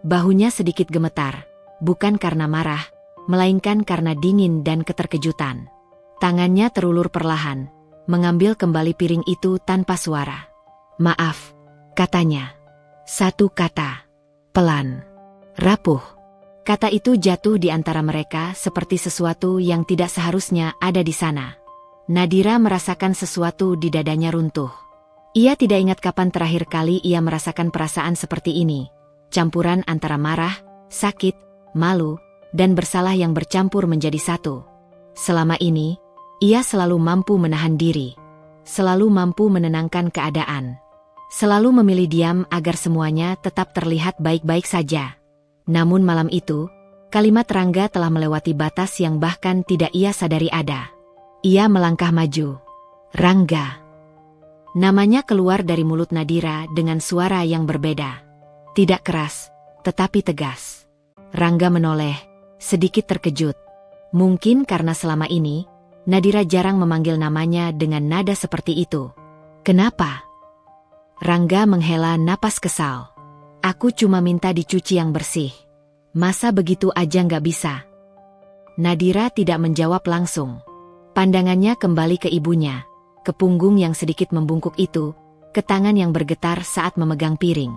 Bahunya sedikit gemetar, bukan karena marah, melainkan karena dingin dan keterkejutan. Tangannya terulur perlahan, mengambil kembali piring itu tanpa suara. "Maaf," katanya. Satu kata, pelan, rapuh. Kata itu jatuh di antara mereka seperti sesuatu yang tidak seharusnya ada di sana. Nadira merasakan sesuatu di dadanya runtuh. Ia tidak ingat kapan terakhir kali ia merasakan perasaan seperti ini. Campuran antara marah, sakit, malu, dan bersalah yang bercampur menjadi satu. Selama ini, ia selalu mampu menahan diri. Selalu mampu menenangkan keadaan. Selalu memilih diam agar semuanya tetap terlihat baik-baik saja. Namun malam itu, kalimat Rangga telah melewati batas yang bahkan tidak ia sadari ada. Ia melangkah maju. "Rangga." Namanya keluar dari mulut Nadira dengan suara yang berbeda. Tidak keras, tetapi tegas. Rangga menoleh, sedikit terkejut. Mungkin karena selama ini, Nadira jarang memanggil namanya dengan nada seperti itu. "Kenapa?" Rangga menghela napas kesal. "Aku cuma minta dicuci yang bersih. Masa begitu aja nggak bisa?" Nadira tidak menjawab langsung. Pandangannya kembali ke ibunya, ke punggung yang sedikit membungkuk itu, ke tangan yang bergetar saat memegang piring.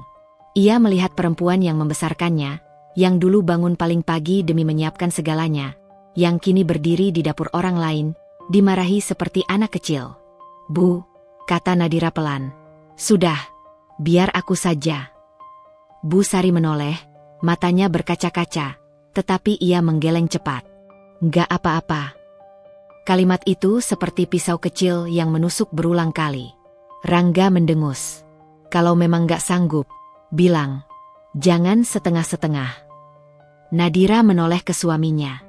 Ia melihat perempuan yang membesarkannya, yang dulu bangun paling pagi demi menyiapkan segalanya, yang kini berdiri di dapur orang lain, dimarahi seperti anak kecil. "Bu," kata Nadira pelan. "Sudah, biar aku saja." Bu Sari menoleh, matanya berkaca-kaca, tetapi ia menggeleng cepat. "Nggak apa-apa." Kalimat itu seperti pisau kecil yang menusuk berulang kali. Rangga mendengus. "Kalau memang nggak sanggup, bilang. Jangan setengah-setengah." Nadira menoleh ke suaminya.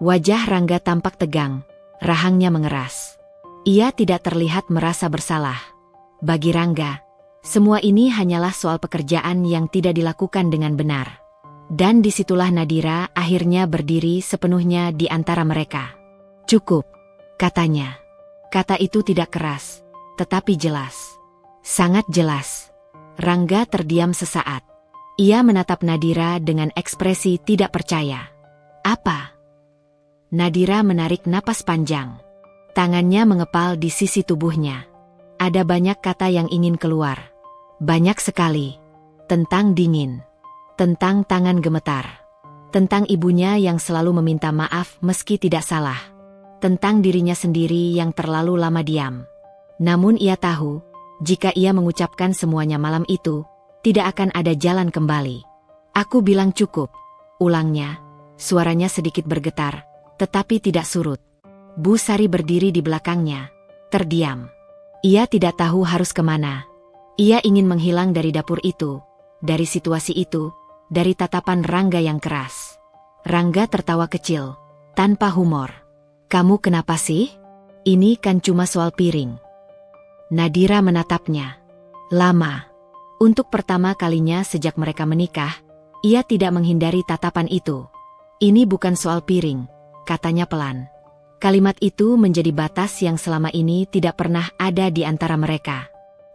Wajah Rangga tampak tegang, rahangnya mengeras. Ia tidak terlihat merasa bersalah. Bagi Rangga, semua ini hanyalah soal pekerjaan yang tidak dilakukan dengan benar. Dan disitulah Nadira akhirnya berdiri sepenuhnya di antara mereka. "Cukup," katanya. Kata itu tidak keras, tetapi jelas. Sangat jelas. Rangga terdiam sesaat. Ia menatap Nadira dengan ekspresi tidak percaya. "Apa?" Nadira menarik napas panjang. Tangannya mengepal di sisi tubuhnya. Ada banyak kata yang ingin keluar. Banyak sekali. Tentang dingin. Tentang tangan gemetar. Tentang ibunya yang selalu meminta maaf meski tidak salah. Tentang dirinya sendiri yang terlalu lama diam. Namun ia tahu, jika ia mengucapkan semuanya malam itu, tidak akan ada jalan kembali. Aku bilang cukup, ulangnya. Suaranya sedikit bergetar, tetapi tidak surut. Bu Sari berdiri di belakangnya, terdiam. Ia tidak tahu harus kemana. Ia ingin menghilang dari dapur itu, dari situasi itu, dari tatapan Rangga yang keras. Rangga tertawa kecil, tanpa humor. Kamu kenapa sih? Ini kan cuma soal piring. Nadira menatapnya. Lama. Untuk pertama kalinya sejak mereka menikah, ia tidak menghindari tatapan itu. Ini bukan soal piring, katanya pelan. Kalimat itu menjadi batas yang selama ini tidak pernah ada di antara mereka.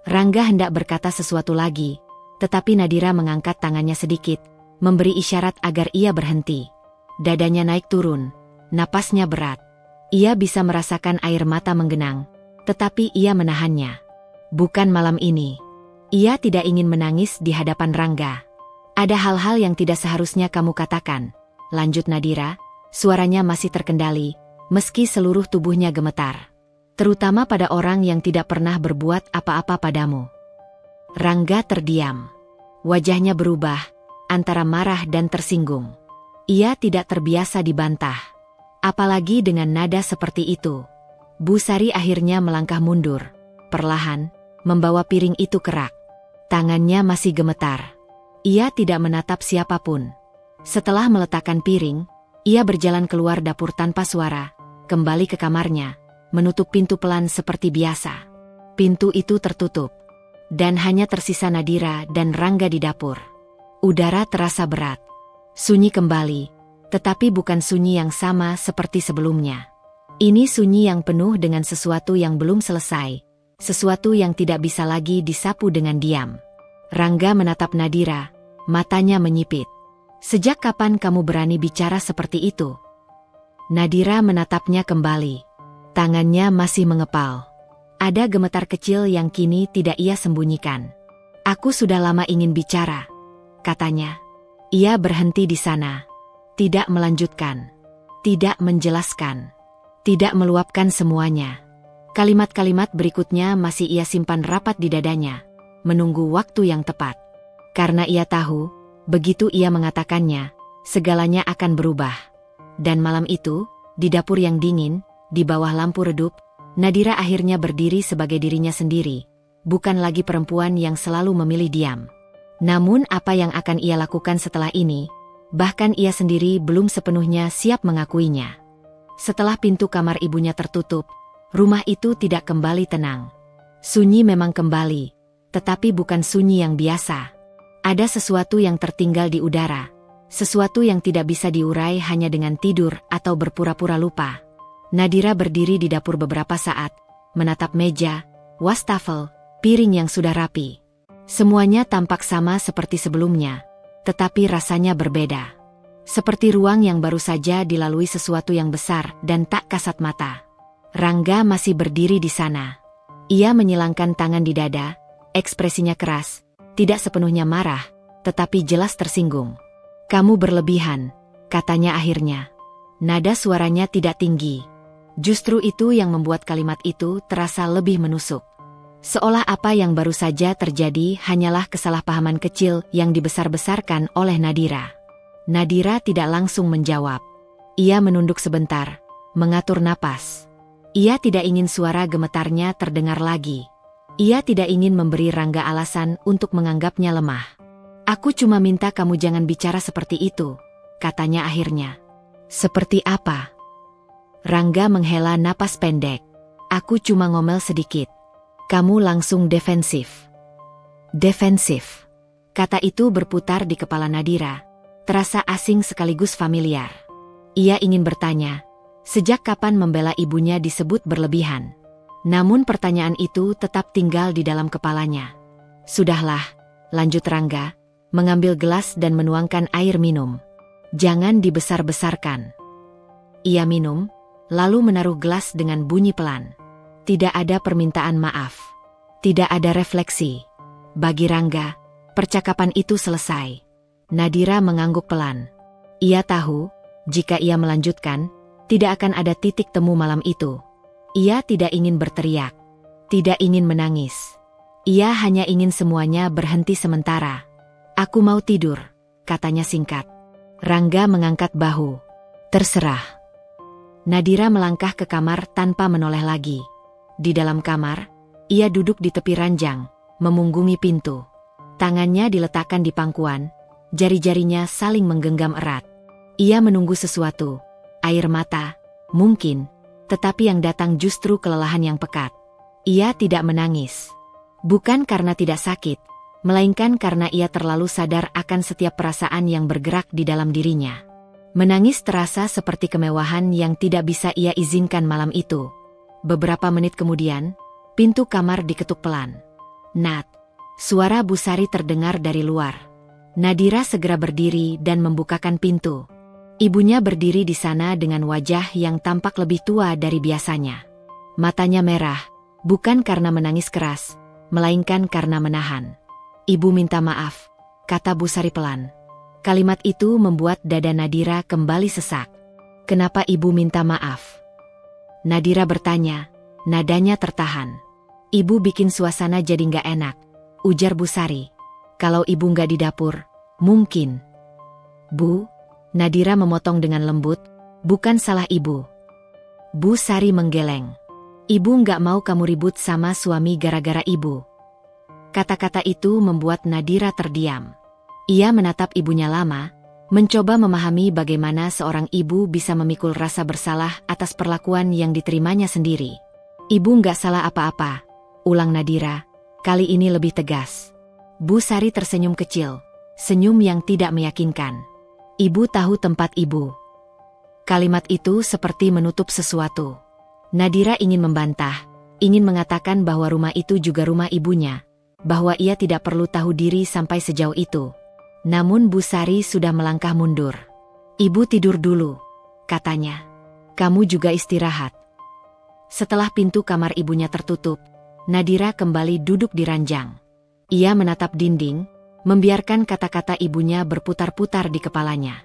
Rangga hendak berkata sesuatu lagi, tetapi Nadira mengangkat tangannya sedikit, memberi isyarat agar ia berhenti. Dadanya naik turun, napasnya berat. Ia bisa merasakan air mata menggenang, tetapi ia menahannya. Bukan malam ini. Ia tidak ingin menangis di hadapan Rangga. Ada hal-hal yang tidak seharusnya kamu katakan, lanjut Nadira, suaranya masih terkendali, meski seluruh tubuhnya gemetar. Terutama pada orang yang tidak pernah berbuat apa-apa padamu. Rangga terdiam. Wajahnya berubah, antara marah dan tersinggung. Ia tidak terbiasa dibantah. Apalagi dengan nada seperti itu. Bu Sari akhirnya melangkah mundur, perlahan, membawa piring itu ke rak. Tangannya masih gemetar. Ia tidak menatap siapapun. Setelah meletakkan piring, ia berjalan keluar dapur tanpa suara, kembali ke kamarnya, menutup pintu pelan seperti biasa. Pintu itu tertutup, dan hanya tersisa Nadira dan Rangga di dapur. Udara terasa berat. Sunyi kembali, tetapi bukan sunyi yang sama seperti sebelumnya. Ini sunyi yang penuh dengan sesuatu yang belum selesai, sesuatu yang tidak bisa lagi disapu dengan diam. Rangga menatap Nadira, matanya menyipit. Sejak kapan kamu berani bicara seperti itu? Nadira menatapnya kembali. Tangannya masih mengepal. Ada gemetar kecil yang kini tidak ia sembunyikan. Aku sudah lama ingin bicara, katanya. Ia berhenti di sana. Tidak melanjutkan. Tidak menjelaskan. Tidak meluapkan semuanya. Kalimat-kalimat berikutnya masih ia simpan rapat di dadanya, menunggu waktu yang tepat. Karena ia tahu, begitu ia mengatakannya, segalanya akan berubah. Dan malam itu, di dapur yang dingin, di bawah lampu redup, Nadira akhirnya berdiri sebagai dirinya sendiri, bukan lagi perempuan yang selalu memilih diam. Namun apa yang akan ia lakukan setelah ini, bahkan ia sendiri belum sepenuhnya siap mengakuinya. Setelah pintu kamar ibunya tertutup, rumah itu tidak kembali tenang. Sunyi memang kembali, tetapi bukan sunyi yang biasa. Ada sesuatu yang tertinggal di udara, sesuatu yang tidak bisa diurai hanya dengan tidur atau berpura-pura lupa. Nadira berdiri di dapur beberapa saat, menatap meja, wastafel, piring yang sudah rapi. Semuanya tampak sama seperti sebelumnya, tetapi rasanya berbeda. Seperti ruang yang baru saja dilalui sesuatu yang besar dan tak kasat mata. Rangga masih berdiri di sana. Ia menyilangkan tangan di dada, ekspresinya keras, tidak sepenuhnya marah, tetapi jelas tersinggung. Kamu berlebihan, katanya akhirnya. Nada suaranya tidak tinggi. Justru itu yang membuat kalimat itu terasa lebih menusuk. Seolah apa yang baru saja terjadi hanyalah kesalahpahaman kecil yang dibesar-besarkan oleh Nadira. Nadira tidak langsung menjawab. Ia menunduk sebentar, mengatur napas. Ia tidak ingin suara gemetarnya terdengar lagi. Ia tidak ingin memberi Rangga alasan untuk menganggapnya lemah. Aku cuma minta kamu jangan bicara seperti itu, katanya akhirnya. Seperti apa? Rangga menghela napas pendek. Aku cuma ngomel sedikit. Kamu langsung defensif. Defensif. Kata itu berputar di kepala Nadira. Terasa asing sekaligus familiar. Ia ingin bertanya, sejak kapan membela ibunya disebut berlebihan? Namun pertanyaan itu tetap tinggal di dalam kepalanya. Sudahlah, lanjut Rangga, mengambil gelas dan menuangkan air minum. Jangan dibesar-besarkan. Ia minum, lalu menaruh gelas dengan bunyi pelan. Tidak ada permintaan maaf. Tidak ada refleksi. Bagi Rangga, percakapan itu selesai. Nadira mengangguk pelan. Ia tahu, jika ia melanjutkan, tidak akan ada titik temu malam itu. Ia tidak ingin berteriak, tidak ingin menangis. Ia hanya ingin semuanya berhenti sementara. "Aku mau tidur," katanya singkat. Rangga mengangkat bahu. "Terserah." Nadira melangkah ke kamar tanpa menoleh lagi. Di dalam kamar, ia duduk di tepi ranjang, memunggungi pintu. Tangannya diletakkan di pangkuan, jari-jarinya saling menggenggam erat. Ia menunggu sesuatu, air mata, mungkin, tetapi yang datang justru kelelahan yang pekat. Ia tidak menangis. Bukan karena tidak sakit, melainkan karena ia terlalu sadar akan setiap perasaan yang bergerak di dalam dirinya. Menangis terasa seperti kemewahan yang tidak bisa ia izinkan malam itu. Beberapa menit kemudian, pintu kamar diketuk pelan. "Nat." Suara Bu Sari terdengar dari luar. Nadira segera berdiri dan membukakan pintu. Ibunya berdiri di sana dengan wajah yang tampak lebih tua dari biasanya. Matanya merah, bukan karena menangis keras, melainkan karena menahan. "Ibu minta maaf," kata Bu Sari pelan. Kalimat itu membuat dada Nadira kembali sesak. "Kenapa ibu minta maaf?" Nadira bertanya, nadanya tertahan. "Ibu bikin suasana jadi nggak enak," ujar Bu Sari. "Kalau ibu nggak di dapur, mungkin." "Bu," Nadira memotong dengan lembut, "bukan salah ibu." Bu Sari menggeleng. "Ibu nggak mau kamu ribut sama suami gara-gara ibu." Kata-kata itu membuat Nadira terdiam. Ia menatap ibunya lama, mencoba memahami bagaimana seorang ibu bisa memikul rasa bersalah atas perlakuan yang diterimanya sendiri. "Ibu nggak salah apa-apa," ulang Nadira, kali ini lebih tegas. Bu Sari tersenyum kecil, senyum yang tidak meyakinkan. "Ibu tahu tempat ibu." Kalimat itu seperti menutup sesuatu. Nadira ingin membantah, ingin mengatakan bahwa rumah itu juga rumah ibunya, bahwa ia tidak perlu tahu diri sampai sejauh itu. Namun Bu Sari sudah melangkah mundur. "Ibu tidur dulu," katanya. "Kamu juga istirahat." Setelah pintu kamar ibunya tertutup, Nadira kembali duduk di ranjang. Ia menatap dinding, membiarkan kata-kata ibunya berputar-putar di kepalanya.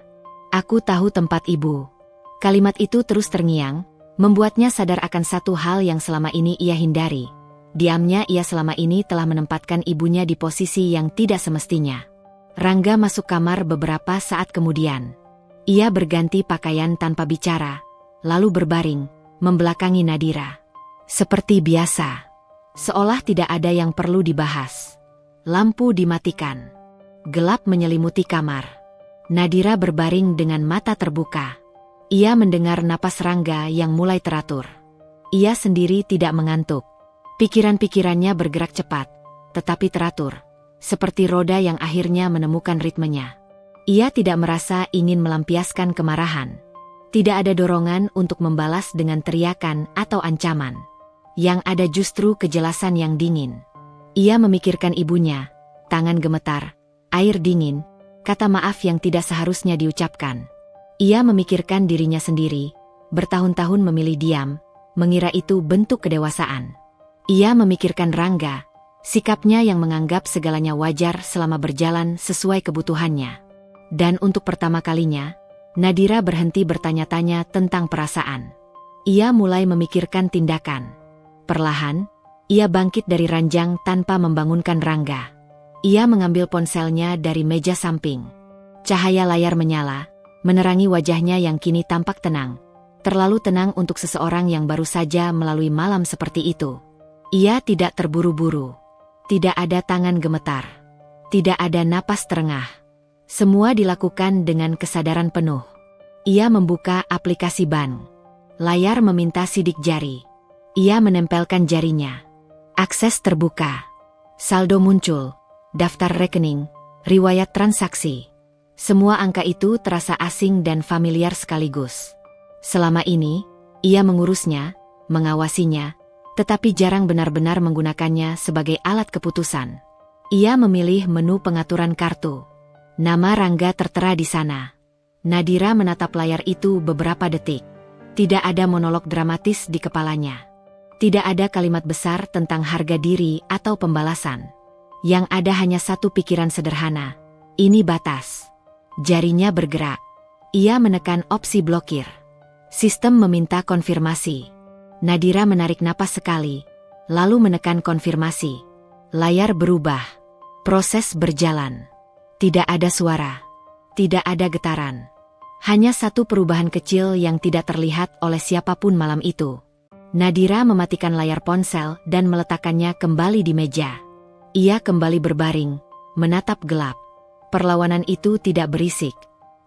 "Aku tahu tempat ibu." Kalimat itu terus terngiang, membuatnya sadar akan satu hal yang selama ini ia hindari. Diamnya ia selama ini telah menempatkan ibunya di posisi yang tidak semestinya. Rangga masuk kamar beberapa saat kemudian. Ia berganti pakaian tanpa bicara, lalu berbaring, membelakangi Nadira. Seperti biasa, seolah tidak ada yang perlu dibahas. Lampu dimatikan. Gelap menyelimuti kamar. Nadira berbaring dengan mata terbuka. Ia mendengar napas Rangga yang mulai teratur. Ia sendiri tidak mengantuk. Pikiran-pikirannya bergerak cepat, tetapi teratur. Seperti roda yang akhirnya menemukan ritmenya. Ia tidak merasa ingin melampiaskan kemarahan. Tidak ada dorongan untuk membalas dengan teriakan atau ancaman. Yang ada justru kejelasan yang dingin. Ia memikirkan ibunya, tangan gemetar, air dingin, kata maaf yang tidak seharusnya diucapkan. Ia memikirkan dirinya sendiri, bertahun-tahun memilih diam, mengira itu bentuk kedewasaan. Ia memikirkan Rangga, sikapnya yang menganggap segalanya wajar selama berjalan sesuai kebutuhannya. Dan untuk pertama kalinya, Nadira berhenti bertanya-tanya tentang perasaan. Ia mulai memikirkan tindakan. Perlahan, ia bangkit dari ranjang tanpa membangunkan Rangga. Ia mengambil ponselnya dari meja samping. Cahaya layar menyala, menerangi wajahnya yang kini tampak tenang. Terlalu tenang untuk seseorang yang baru saja melalui malam seperti itu. Ia tidak terburu-buru. Tidak ada tangan gemetar. Tidak ada napas terengah. Semua dilakukan dengan kesadaran penuh. Ia membuka aplikasi bank. Layar meminta sidik jari. Ia menempelkan jarinya. Akses terbuka. Saldo muncul. Daftar rekening. Riwayat transaksi. Semua angka itu terasa asing dan familiar sekaligus. Selama ini, ia mengurusnya, mengawasinya, tetapi jarang benar-benar menggunakannya sebagai alat keputusan. Ia memilih menu pengaturan kartu. Nama Rangga tertera di sana. Nadira menatap layar itu beberapa detik. Tidak ada monolog dramatis di kepalanya. Tidak ada kalimat besar tentang harga diri atau pembalasan. Yang ada hanya satu pikiran sederhana. Ini batas. Jarinya bergerak. Ia menekan opsi blokir. Sistem meminta konfirmasi. Nadira menarik napas sekali, lalu menekan konfirmasi. Layar berubah. Proses berjalan. Tidak ada suara. Tidak ada getaran. Hanya satu perubahan kecil yang tidak terlihat oleh siapapun malam itu. Nadira mematikan layar ponsel dan meletakkannya kembali di meja. Ia kembali berbaring, menatap gelap. Perlawanan itu tidak berisik.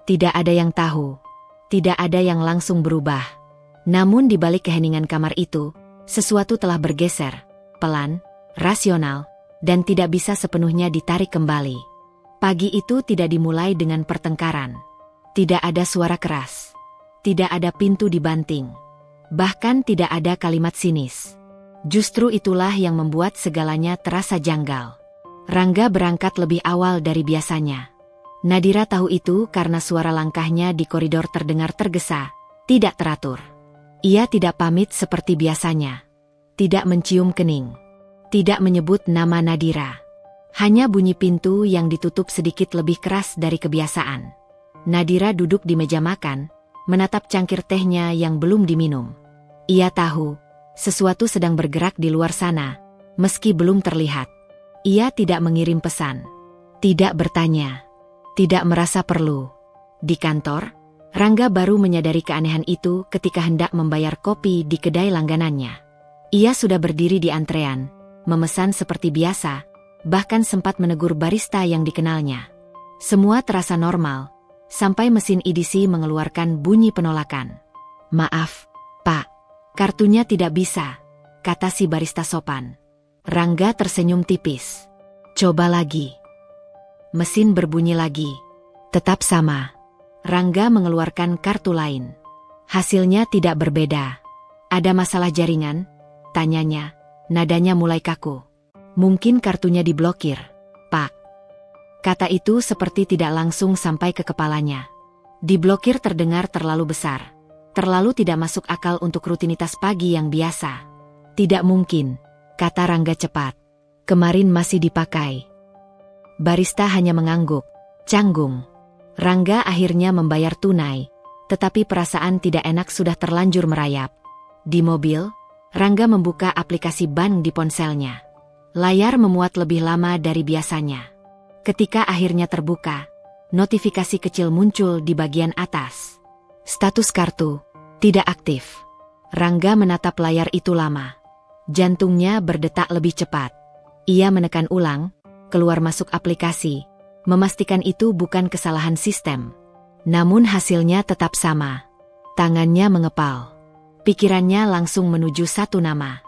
Tidak ada yang tahu. Tidak ada yang langsung berubah. Namun di balik keheningan kamar itu, sesuatu telah bergeser, pelan, rasional, dan tidak bisa sepenuhnya ditarik kembali. Pagi itu tidak dimulai dengan pertengkaran. Tidak ada suara keras. Tidak ada pintu dibanting. Bahkan tidak ada kalimat sinis. Justru itulah yang membuat segalanya terasa janggal. Rangga berangkat lebih awal dari biasanya. Nadira tahu itu karena suara langkahnya di koridor terdengar tergesa, tidak teratur. Ia tidak pamit seperti biasanya. Tidak mencium kening. Tidak menyebut nama Nadira. Hanya bunyi pintu yang ditutup sedikit lebih keras dari kebiasaan. Nadira duduk di meja makan, menatap cangkir tehnya yang belum diminum. Ia tahu, sesuatu sedang bergerak di luar sana, meski belum terlihat. Ia tidak mengirim pesan, tidak bertanya, tidak merasa perlu. Di kantor, Rangga baru menyadari keanehan itu ketika hendak membayar kopi di kedai langganannya. Ia sudah berdiri di antrean, memesan seperti biasa, bahkan sempat menegur barista yang dikenalnya. Semua terasa normal, sampai mesin EDC mengeluarkan bunyi penolakan. "Maaf, Pak, kartunya tidak bisa," kata si barista sopan. Rangga tersenyum tipis. "Coba lagi." Mesin berbunyi lagi. Tetap sama. Rangga mengeluarkan kartu lain. Hasilnya tidak berbeda. "Ada masalah jaringan?" tanyanya. Nadanya mulai kaku. "Mungkin kartunya diblokir, Pak." Kata itu seperti tidak langsung sampai ke kepalanya. Diblokir terdengar terlalu besar. Terlalu tidak masuk akal untuk rutinitas pagi yang biasa. "Tidak mungkin," kata Rangga cepat. "Kemarin masih dipakai." Barista hanya mengangguk, canggung. Rangga akhirnya membayar tunai, tetapi perasaan tidak enak sudah terlanjur merayap. Di mobil, Rangga membuka aplikasi bank di ponselnya. Layar memuat lebih lama dari biasanya. Ketika akhirnya terbuka, notifikasi kecil muncul di bagian atas. Status kartu, tidak aktif. Rangga menatap layar itu lama. Jantungnya berdetak lebih cepat. Ia menekan ulang, keluar masuk aplikasi, memastikan itu bukan kesalahan sistem. Namun hasilnya tetap sama. Tangannya mengepal. Pikirannya langsung menuju satu nama.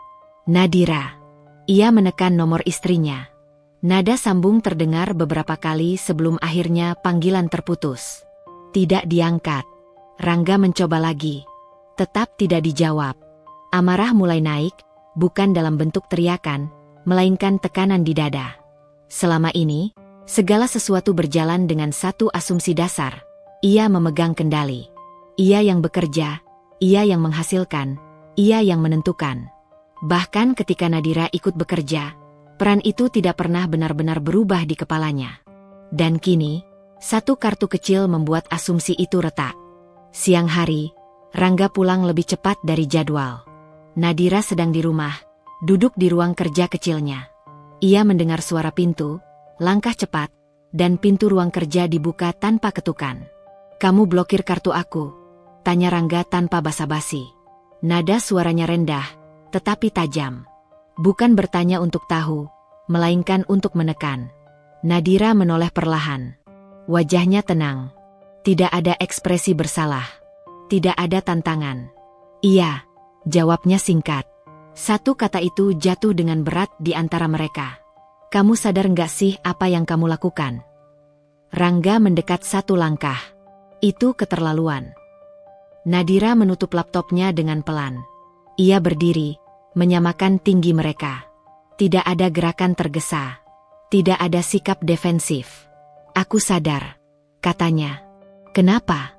Nadira. Ia menekan nomor istrinya. Nada sambung terdengar beberapa kali sebelum akhirnya panggilan terputus. Tidak diangkat. Rangga mencoba lagi. Tetap tidak dijawab. Amarah mulai naik, bukan dalam bentuk teriakan, melainkan tekanan di dada. Selama ini, segala sesuatu berjalan dengan satu asumsi dasar. Ia memegang kendali. Ia yang bekerja, ia yang menghasilkan, ia yang menentukan. Bahkan ketika Nadira ikut bekerja, peran itu tidak pernah benar-benar berubah di kepalanya. Dan kini, satu kartu kecil membuat asumsi itu retak. Siang hari, Rangga pulang lebih cepat dari jadwal. Nadira sedang di rumah, duduk di ruang kerja kecilnya. Ia mendengar suara pintu, langkah cepat, dan pintu ruang kerja dibuka tanpa ketukan. "Kamu blokir kartu aku?" tanya Rangga tanpa basa-basi. Nada suaranya rendah, tetapi tajam. Bukan bertanya untuk tahu, melainkan untuk menekan. Nadira menoleh perlahan. Wajahnya tenang. Tidak ada ekspresi bersalah. Tidak ada tantangan. "Iya," jawabnya singkat. Satu kata itu jatuh dengan berat di antara mereka. "Kamu sadar nggak sih apa yang kamu lakukan?" Rangga mendekat satu langkah. Itu keterlaluan. Nadira menutup laptopnya dengan pelan. Ia berdiri, menyamakan tinggi mereka. Tidak ada gerakan tergesa. Tidak ada sikap defensif. "Aku sadar," katanya. "Kenapa?"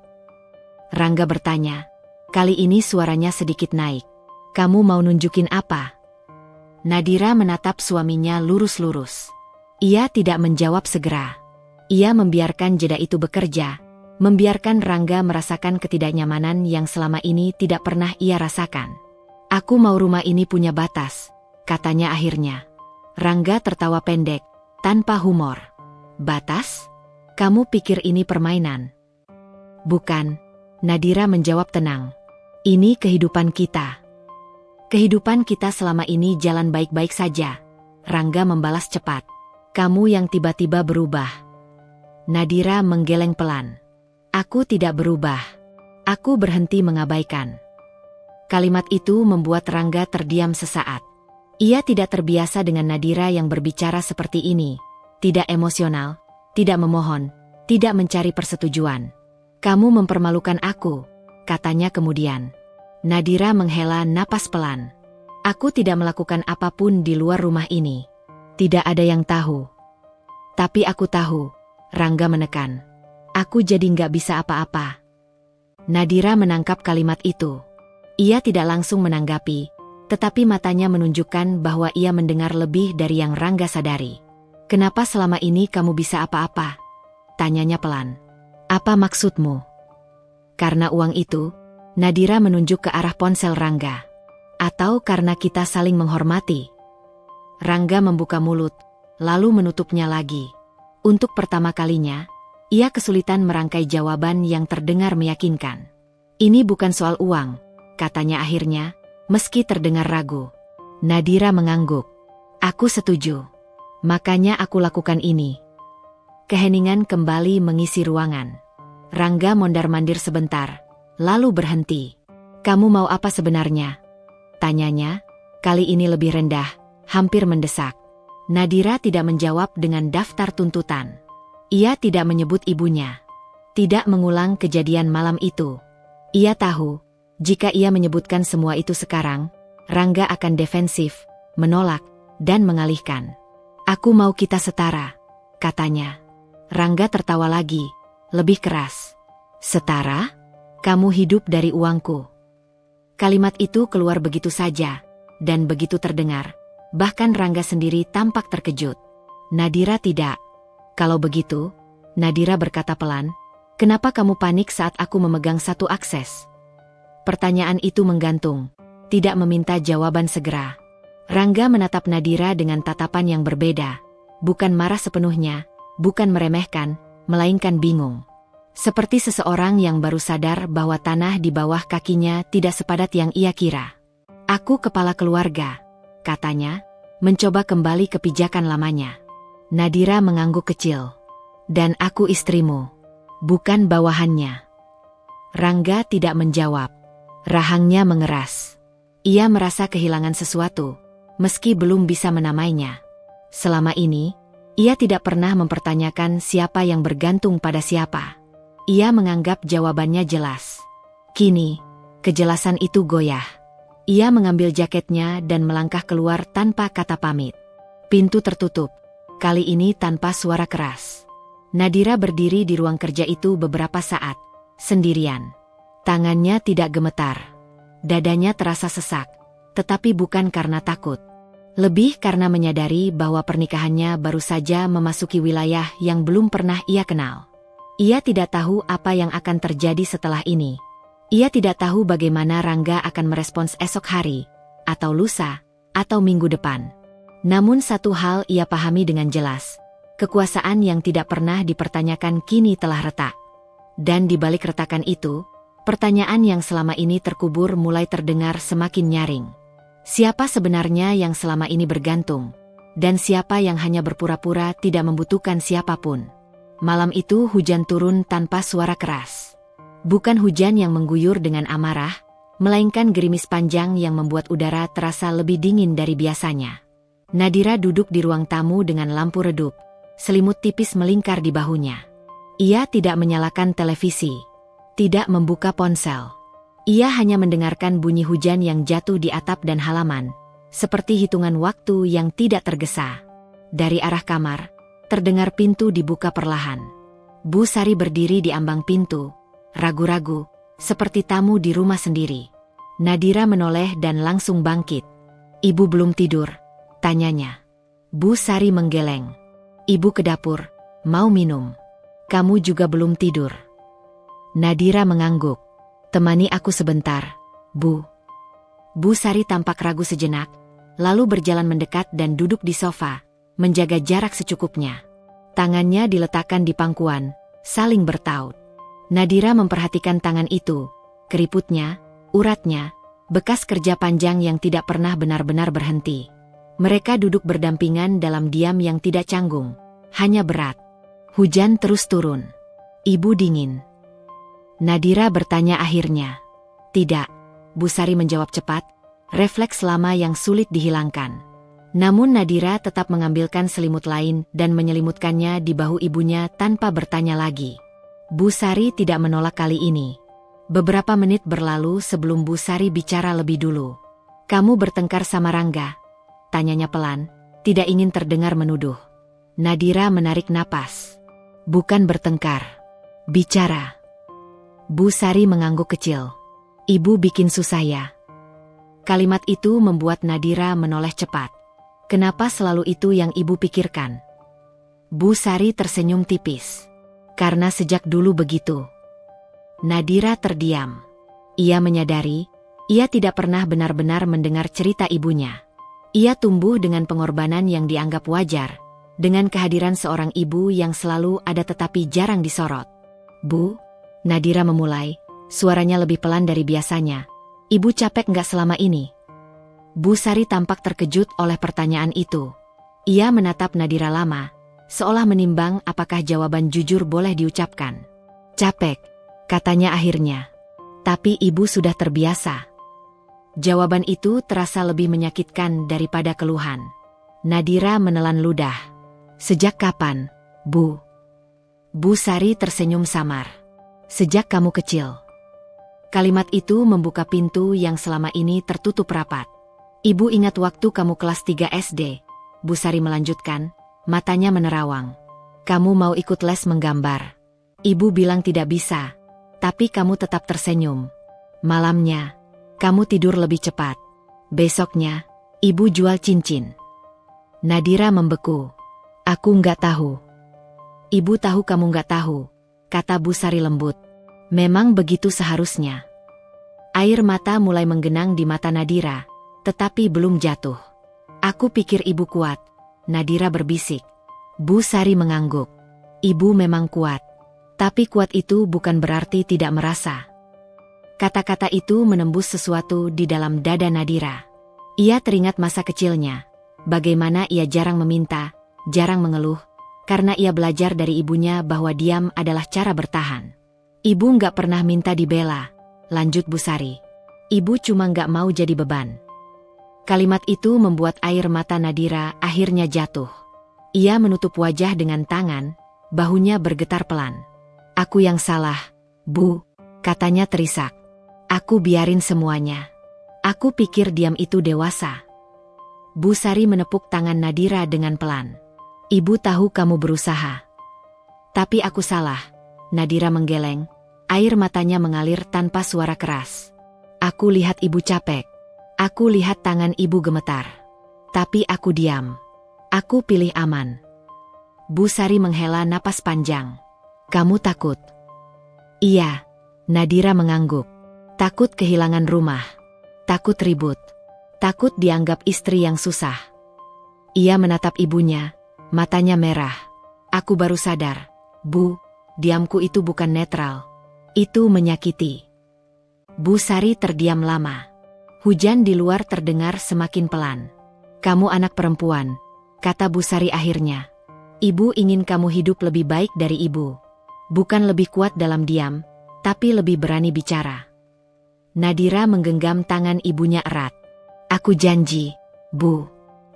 Rangga bertanya. Kali ini suaranya sedikit naik. "Kamu mau nunjukin apa?" Nadira menatap suaminya lurus-lurus. Ia tidak menjawab segera. Ia membiarkan jeda itu bekerja, membiarkan Rangga merasakan ketidaknyamanan yang selama ini tidak pernah ia rasakan. Aku mau rumah ini punya batas, katanya akhirnya. Rangga tertawa pendek, tanpa humor. Batas? Kamu pikir ini permainan? Bukan, Nadira menjawab tenang. Ini kehidupan kita. Kehidupan kita selama ini jalan baik-baik saja. Rangga membalas cepat. Kamu yang tiba-tiba berubah. Nadira menggeleng pelan. Aku tidak berubah. Aku berhenti mengabaikan. Kalimat itu membuat Rangga terdiam sesaat. Ia tidak terbiasa dengan Nadira yang berbicara seperti ini. Tidak emosional, tidak memohon, tidak mencari persetujuan. Kamu mempermalukan aku, katanya kemudian. Nadira menghela napas pelan. Aku tidak melakukan apapun di luar rumah ini. Tidak ada yang tahu. Tapi aku tahu, Rangga menekan. Aku jadi nggak bisa apa-apa. Nadira menangkap kalimat itu. Ia tidak langsung menanggapi, tetapi matanya menunjukkan bahwa ia mendengar lebih dari yang Rangga sadari. Kenapa selama ini kamu bisa apa-apa? Tanyanya pelan. Apa maksudmu? Karena uang itu, Nadira menunjuk ke arah ponsel Rangga. Atau karena kita saling menghormati? Rangga membuka mulut, lalu menutupnya lagi. Untuk pertama kalinya, ia kesulitan merangkai jawaban yang terdengar meyakinkan. Ini bukan soal uang, katanya akhirnya, meski terdengar ragu. Nadira mengangguk. Aku setuju. Makanya aku lakukan ini. Keheningan kembali mengisi ruangan. Rangga mondar-mandir sebentar, lalu berhenti. Kamu mau apa sebenarnya? Tanyanya, kali ini lebih rendah, hampir mendesak. Nadira tidak menjawab dengan daftar tuntutan. Ia tidak menyebut ibunya. Tidak mengulang kejadian malam itu. Ia tahu, jika ia menyebutkan semua itu sekarang, Rangga akan defensif, menolak, dan mengalihkan. Aku mau kita setara, katanya. Rangga tertawa lagi, lebih keras. Setara? Kamu hidup dari uangku. Kalimat itu keluar begitu saja, dan begitu terdengar. Bahkan Rangga sendiri tampak terkejut. Nadira tidak. Kalau begitu, Nadira berkata pelan, kenapa kamu panik saat aku memegang satu akses? Pertanyaan itu menggantung, tidak meminta jawaban segera. Rangga menatap Nadira dengan tatapan yang berbeda. Bukan marah sepenuhnya, bukan meremehkan, melainkan bingung. Seperti seseorang yang baru sadar bahwa tanah di bawah kakinya tidak sepadat yang ia kira. Aku kepala keluarga, katanya, mencoba kembali ke pijakan lamanya. Nadira mengangguk kecil. Dan aku istrimu, bukan bawahannya. Rangga tidak menjawab. Rahangnya mengeras. Ia merasa kehilangan sesuatu, meski belum bisa menamainya. Selama ini, ia tidak pernah mempertanyakan siapa yang bergantung pada siapa. Ia menganggap jawabannya jelas. Kini, kejelasan itu goyah. Ia mengambil jaketnya dan melangkah keluar tanpa kata pamit. Pintu tertutup, kali ini tanpa suara keras. Nadira berdiri di ruang kerja itu beberapa saat, sendirian. Tangannya tidak gemetar. Dadanya terasa sesak, tetapi bukan karena takut. Lebih karena menyadari bahwa pernikahannya baru saja memasuki wilayah yang belum pernah ia kenal. Ia tidak tahu apa yang akan terjadi setelah ini. Ia tidak tahu bagaimana Rangga akan merespons esok hari, atau lusa, atau minggu depan. Namun satu hal ia pahami dengan jelas. Kekuasaan yang tidak pernah dipertanyakan kini telah retak. Dan di balik retakan itu, pertanyaan yang selama ini terkubur mulai terdengar semakin nyaring. Siapa sebenarnya yang selama ini bergantung? Dan siapa yang hanya berpura-pura tidak membutuhkan siapapun? Malam itu hujan turun tanpa suara keras. Bukan hujan yang mengguyur dengan amarah, melainkan gerimis panjang yang membuat udara terasa lebih dingin dari biasanya. Nadira duduk di ruang tamu dengan lampu redup, selimut tipis melingkar di bahunya. Ia tidak menyalakan televisi, tidak membuka ponsel. Ia hanya mendengarkan bunyi hujan yang jatuh di atap dan halaman, seperti hitungan waktu yang tidak tergesa. Dari arah kamar, terdengar pintu dibuka perlahan. Bu Sari berdiri di ambang pintu, ragu-ragu, seperti tamu di rumah sendiri. Nadira menoleh dan langsung bangkit. Ibu belum tidur, tanyanya. Bu Sari menggeleng. Ibu ke dapur, mau minum. Kamu juga belum tidur. Nadira mengangguk. Temani aku sebentar, Bu. Bu Sari tampak ragu sejenak, lalu berjalan mendekat dan duduk di sofa, menjaga jarak secukupnya. Tangannya diletakkan di pangkuan, saling bertaut. Nadira memperhatikan tangan itu, keriputnya, uratnya, bekas kerja panjang yang tidak pernah benar-benar berhenti. Mereka duduk berdampingan dalam diam yang tidak canggung, hanya berat. Hujan terus turun. Ibu dingin. Nadira bertanya akhirnya. Tidak. Bu Sari menjawab cepat, refleks lama yang sulit dihilangkan. Namun Nadira tetap mengambilkan selimut lain dan menyelimutkannya di bahu ibunya tanpa bertanya lagi. Bu Sari tidak menolak kali ini. Beberapa menit berlalu sebelum Bu Sari bicara lebih dulu. Kamu bertengkar sama Rangga? Tanyanya pelan, tidak ingin terdengar menuduh. Nadira menarik napas. Bukan bertengkar. Bicara. Bu Sari mengangguk kecil. Ibu bikin susah ya. Kalimat itu membuat Nadira menoleh cepat. Kenapa selalu itu yang ibu pikirkan? Bu Sari tersenyum tipis. Karena sejak dulu begitu. Nadira terdiam. Ia menyadari, ia tidak pernah benar-benar mendengar cerita ibunya. Ia tumbuh dengan pengorbanan yang dianggap wajar, dengan kehadiran seorang ibu yang selalu ada tetapi jarang disorot. Bu, Nadira memulai, suaranya lebih pelan dari biasanya. Ibu capek nggak selama ini? Bu Sari tampak terkejut oleh pertanyaan itu. Ia menatap Nadira lama, seolah menimbang apakah jawaban jujur boleh diucapkan. Capek, katanya akhirnya. Tapi ibu sudah terbiasa. Jawaban itu terasa lebih menyakitkan daripada keluhan. Nadira menelan ludah. Sejak kapan, Bu? Bu Sari tersenyum samar. Sejak kamu kecil. Kalimat itu membuka pintu yang selama ini tertutup rapat. Ibu ingat waktu kamu kelas 3 SD. Bu Sari melanjutkan, matanya menerawang. Kamu mau ikut les menggambar. Ibu bilang tidak bisa, tapi kamu tetap tersenyum. Malamnya, kamu tidur lebih cepat. Besoknya, ibu jual cincin. Nadira membeku. Aku nggak tahu. Ibu tahu kamu nggak tahu, kata Bu Sari lembut. Memang begitu seharusnya. Air mata mulai menggenang di mata Nadira, tetapi belum jatuh. Aku pikir ibu kuat, Nadira berbisik. Bu Sari mengangguk. Ibu memang kuat. Tapi kuat itu bukan berarti tidak merasa. Kata-kata itu menembus sesuatu di dalam dada Nadira. Ia teringat masa kecilnya. Bagaimana ia jarang meminta, jarang mengeluh, karena ia belajar dari ibunya bahwa diam adalah cara bertahan. Ibu nggak pernah minta dibela, lanjut Bu Sari. Ibu cuma nggak mau jadi beban. Kalimat itu membuat air mata Nadira akhirnya jatuh. Ia menutup wajah dengan tangan, bahunya bergetar pelan. Aku yang salah, Bu, katanya terisak. Aku biarin semuanya. Aku pikir diam itu dewasa. Bu Sari menepuk tangan Nadira dengan pelan. Ibu tahu kamu berusaha. Tapi aku salah. Nadira menggeleng, air matanya mengalir tanpa suara keras. Aku lihat ibu capek. Aku lihat tangan ibu gemetar. Tapi aku diam. Aku pilih aman. Bu Sari menghela napas panjang. Kamu takut? Iya, Nadira mengangguk. Takut kehilangan rumah. Takut ribut. Takut dianggap istri yang susah. Ia menatap ibunya, matanya merah. Aku baru sadar, Bu, diamku itu bukan netral. Itu menyakiti. Bu Sari terdiam lama. Hujan di luar terdengar semakin pelan. Kamu anak perempuan, kata Bu Sari akhirnya. Ibu ingin kamu hidup lebih baik dari ibu. Bukan lebih kuat dalam diam, tapi lebih berani bicara. Nadira menggenggam tangan ibunya erat. Aku janji, Bu.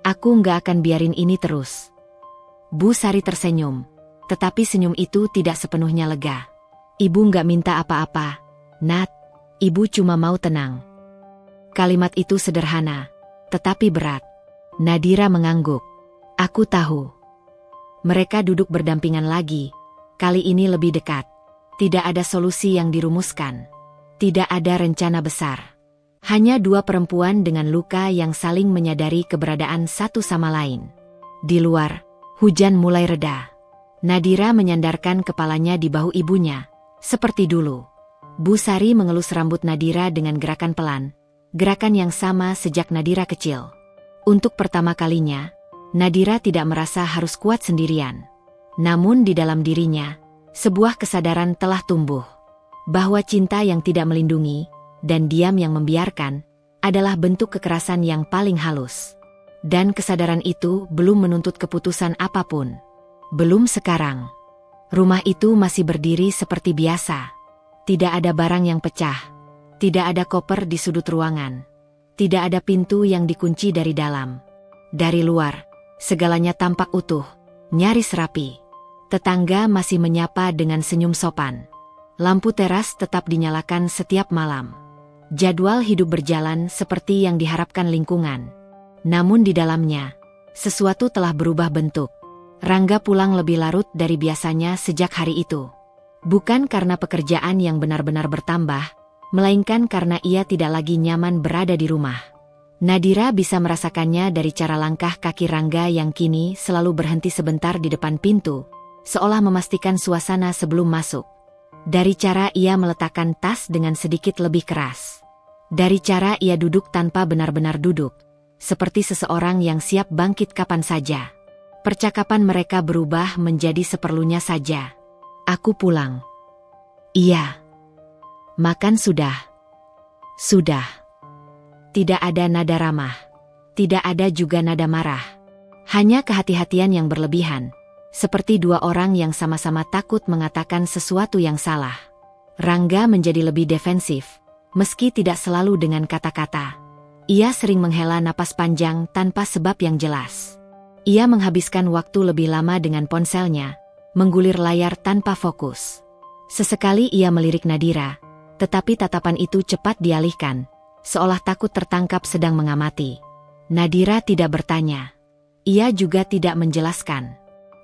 Aku nggak akan biarin ini terus. Bu Sari tersenyum. Tetapi senyum itu tidak sepenuhnya lega. Ibu nggak minta apa-apa, Nat. Ibu cuma mau tenang. Kalimat itu sederhana, tetapi berat. Nadira mengangguk. Aku tahu. Mereka duduk berdampingan lagi. Kali ini lebih dekat. Tidak ada solusi yang dirumuskan. Tidak ada rencana besar. Hanya dua perempuan dengan luka yang saling menyadari keberadaan satu sama lain. Di luar, hujan mulai reda. Nadira menyandarkan kepalanya di bahu ibunya, Seperti dulu. Bu Sari mengelus rambut Nadira dengan gerakan pelan, gerakan yang sama sejak Nadira kecil. Untuk pertama kalinya, Nadira tidak merasa harus kuat sendirian. Namun di dalam dirinya, sebuah kesadaran telah tumbuh. Bahwa cinta yang tidak melindungi, dan diam yang membiarkan, adalah bentuk kekerasan yang paling halus. Dan kesadaran itu belum menuntut keputusan apapun. Belum sekarang. Rumah itu masih berdiri seperti biasa. Tidak ada barang yang pecah. Tidak ada koper di sudut ruangan. Tidak ada pintu yang dikunci dari dalam. Dari luar, segalanya tampak utuh, nyaris rapi. Tetangga masih menyapa dengan senyum sopan. Lampu teras tetap dinyalakan setiap malam. Jadwal hidup berjalan seperti yang diharapkan lingkungan. Namun di dalamnya, sesuatu telah berubah bentuk. Rangga pulang lebih larut dari biasanya sejak hari itu. Bukan karena pekerjaan yang benar-benar bertambah, melainkan karena ia tidak lagi nyaman berada di rumah. Nadira bisa merasakannya dari cara langkah kaki Rangga yang kini selalu berhenti sebentar di depan pintu, seolah memastikan suasana sebelum masuk. Dari cara ia meletakkan tas dengan sedikit lebih keras. Dari cara ia duduk tanpa benar-benar duduk, seperti seseorang yang siap bangkit kapan saja. Percakapan mereka berubah menjadi seperlunya saja. Aku pulang. Iya. Makan sudah. Sudah. Tidak ada nada ramah. Tidak ada juga nada marah. Hanya kehati-hatian yang berlebihan. Seperti dua orang yang sama-sama takut mengatakan sesuatu yang salah. Rangga menjadi lebih defensif, meski tidak selalu dengan kata-kata. Ia sering menghela napas panjang tanpa sebab yang jelas. Ia menghabiskan waktu lebih lama dengan ponselnya, menggulir layar tanpa fokus. Sesekali ia melirik Nadira, tetapi tatapan itu cepat dialihkan, seolah takut tertangkap sedang mengamati. Nadira tidak bertanya. Ia juga tidak menjelaskan.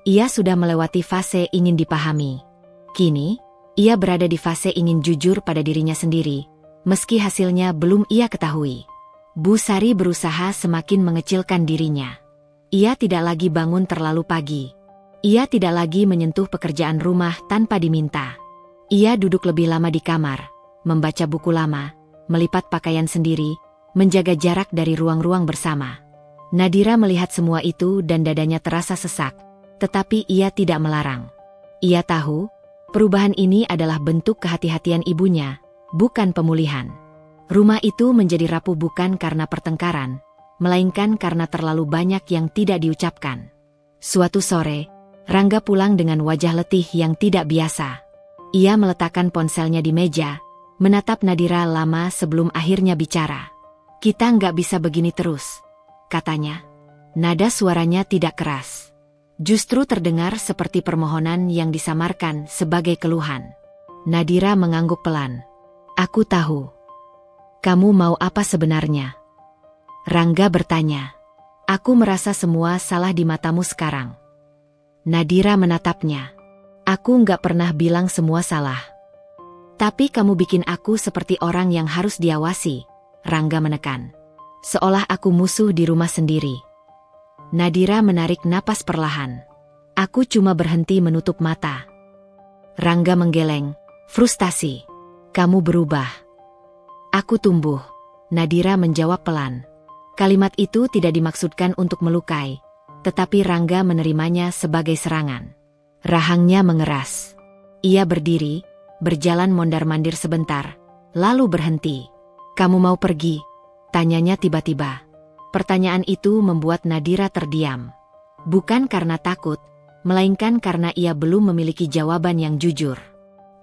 Ia sudah melewati fase ingin dipahami. Kini, ia berada di fase ingin jujur pada dirinya sendiri, meski hasilnya belum ia ketahui. Bu Sari berusaha semakin mengecilkan dirinya. Ia tidak lagi bangun terlalu pagi. Ia tidak lagi menyentuh pekerjaan rumah tanpa diminta. Ia duduk lebih lama di kamar, membaca buku lama, melipat pakaian sendiri, menjaga jarak dari ruang-ruang bersama. Nadira melihat semua itu dan dadanya terasa sesak, tetapi ia tidak melarang. Ia tahu, perubahan ini adalah bentuk kehati-hatian ibunya, bukan pemulihan. Rumah itu menjadi rapuh bukan karena pertengkaran, melainkan karena terlalu banyak yang tidak diucapkan. Suatu sore, Rangga pulang dengan wajah letih yang tidak biasa. Ia meletakkan ponselnya di meja, menatap Nadira lama sebelum akhirnya bicara. "Kita nggak bisa begini terus," katanya. Nada suaranya tidak keras. Justru terdengar seperti permohonan yang disamarkan sebagai keluhan. Nadira mengangguk pelan. "Aku tahu. Kamu mau apa sebenarnya?" Rangga bertanya. "Aku merasa semua salah di matamu sekarang." Nadira menatapnya. "Aku nggak pernah bilang semua salah. Tapi kamu bikin aku seperti orang yang harus diawasi," Rangga menekan. "Seolah aku musuh di rumah sendiri." Nadira menarik napas perlahan. "Aku cuma berhenti menutup mata." Rangga menggeleng, frustasi. "Kamu berubah." "Aku tumbuh," Nadira menjawab pelan. Kalimat itu tidak dimaksudkan untuk melukai, tetapi Rangga menerimanya sebagai serangan. Rahangnya mengeras. Ia berdiri, berjalan mondar-mandir sebentar, lalu berhenti. "Kamu mau pergi?" tanyanya tiba-tiba. Pertanyaan itu membuat Nadira terdiam. Bukan karena takut, melainkan karena ia belum memiliki jawaban yang jujur.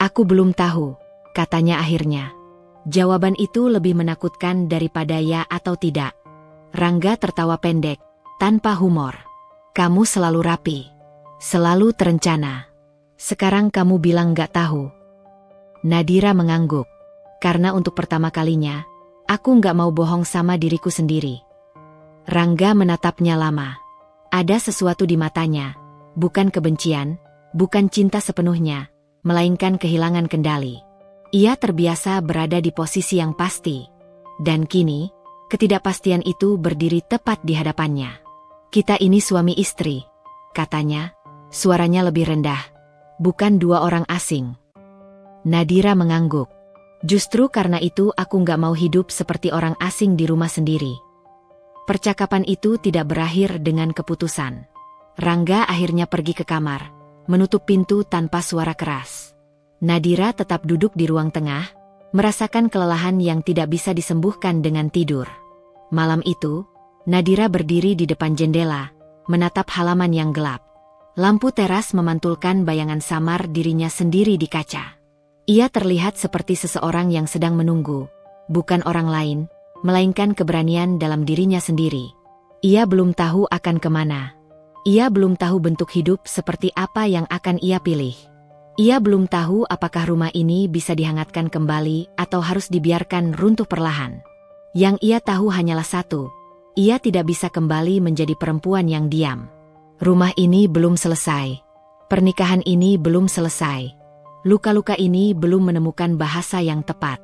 "Aku belum tahu," katanya akhirnya. Jawaban itu lebih menakutkan daripada ya atau tidak. Rangga tertawa pendek, tanpa humor. "Kamu selalu rapi, selalu terencana. Sekarang kamu bilang gak tahu." Nadira mengangguk. "Karena untuk pertama kalinya, aku gak mau bohong sama diriku sendiri." Rangga menatapnya lama. Ada sesuatu di matanya, bukan kebencian, bukan cinta sepenuhnya, melainkan kehilangan kendali. Ia terbiasa berada di posisi yang pasti. Dan kini, ketidakpastian itu berdiri tepat di hadapannya. "Kita ini suami istri," katanya, suaranya lebih rendah. "Bukan dua orang asing." Nadira mengangguk. Justru karena itu aku nggak mau hidup seperti orang asing di rumah sendiri. Percakapan itu tidak berakhir dengan keputusan. Rangga akhirnya pergi ke kamar, menutup pintu tanpa suara keras. Nadira tetap duduk di ruang tengah, merasakan kelelahan yang tidak bisa disembuhkan dengan tidur. Malam itu, Nadira berdiri di depan jendela, menatap halaman yang gelap. Lampu teras memantulkan bayangan samar dirinya sendiri di kaca. Ia terlihat seperti seseorang yang sedang menunggu, bukan orang lain, melainkan keberanian dalam dirinya sendiri. Ia belum tahu akan kemana. Ia belum tahu bentuk hidup seperti apa yang akan ia pilih. Ia belum tahu apakah rumah ini bisa dihangatkan kembali atau harus dibiarkan runtuh perlahan. Yang ia tahu hanyalah satu, ia tidak bisa kembali menjadi perempuan yang diam. Rumah ini belum selesai. Pernikahan ini belum selesai. Luka-luka ini belum menemukan bahasa yang tepat.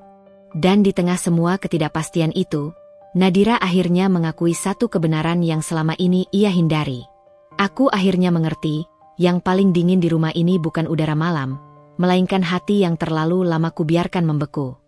Dan di tengah semua ketidakpastian itu, Nadira akhirnya mengakui satu kebenaran yang selama ini ia hindari. Aku akhirnya mengerti, yang paling dingin di rumah ini bukan udara malam, melainkan hati yang terlalu lama kubiarkan membeku.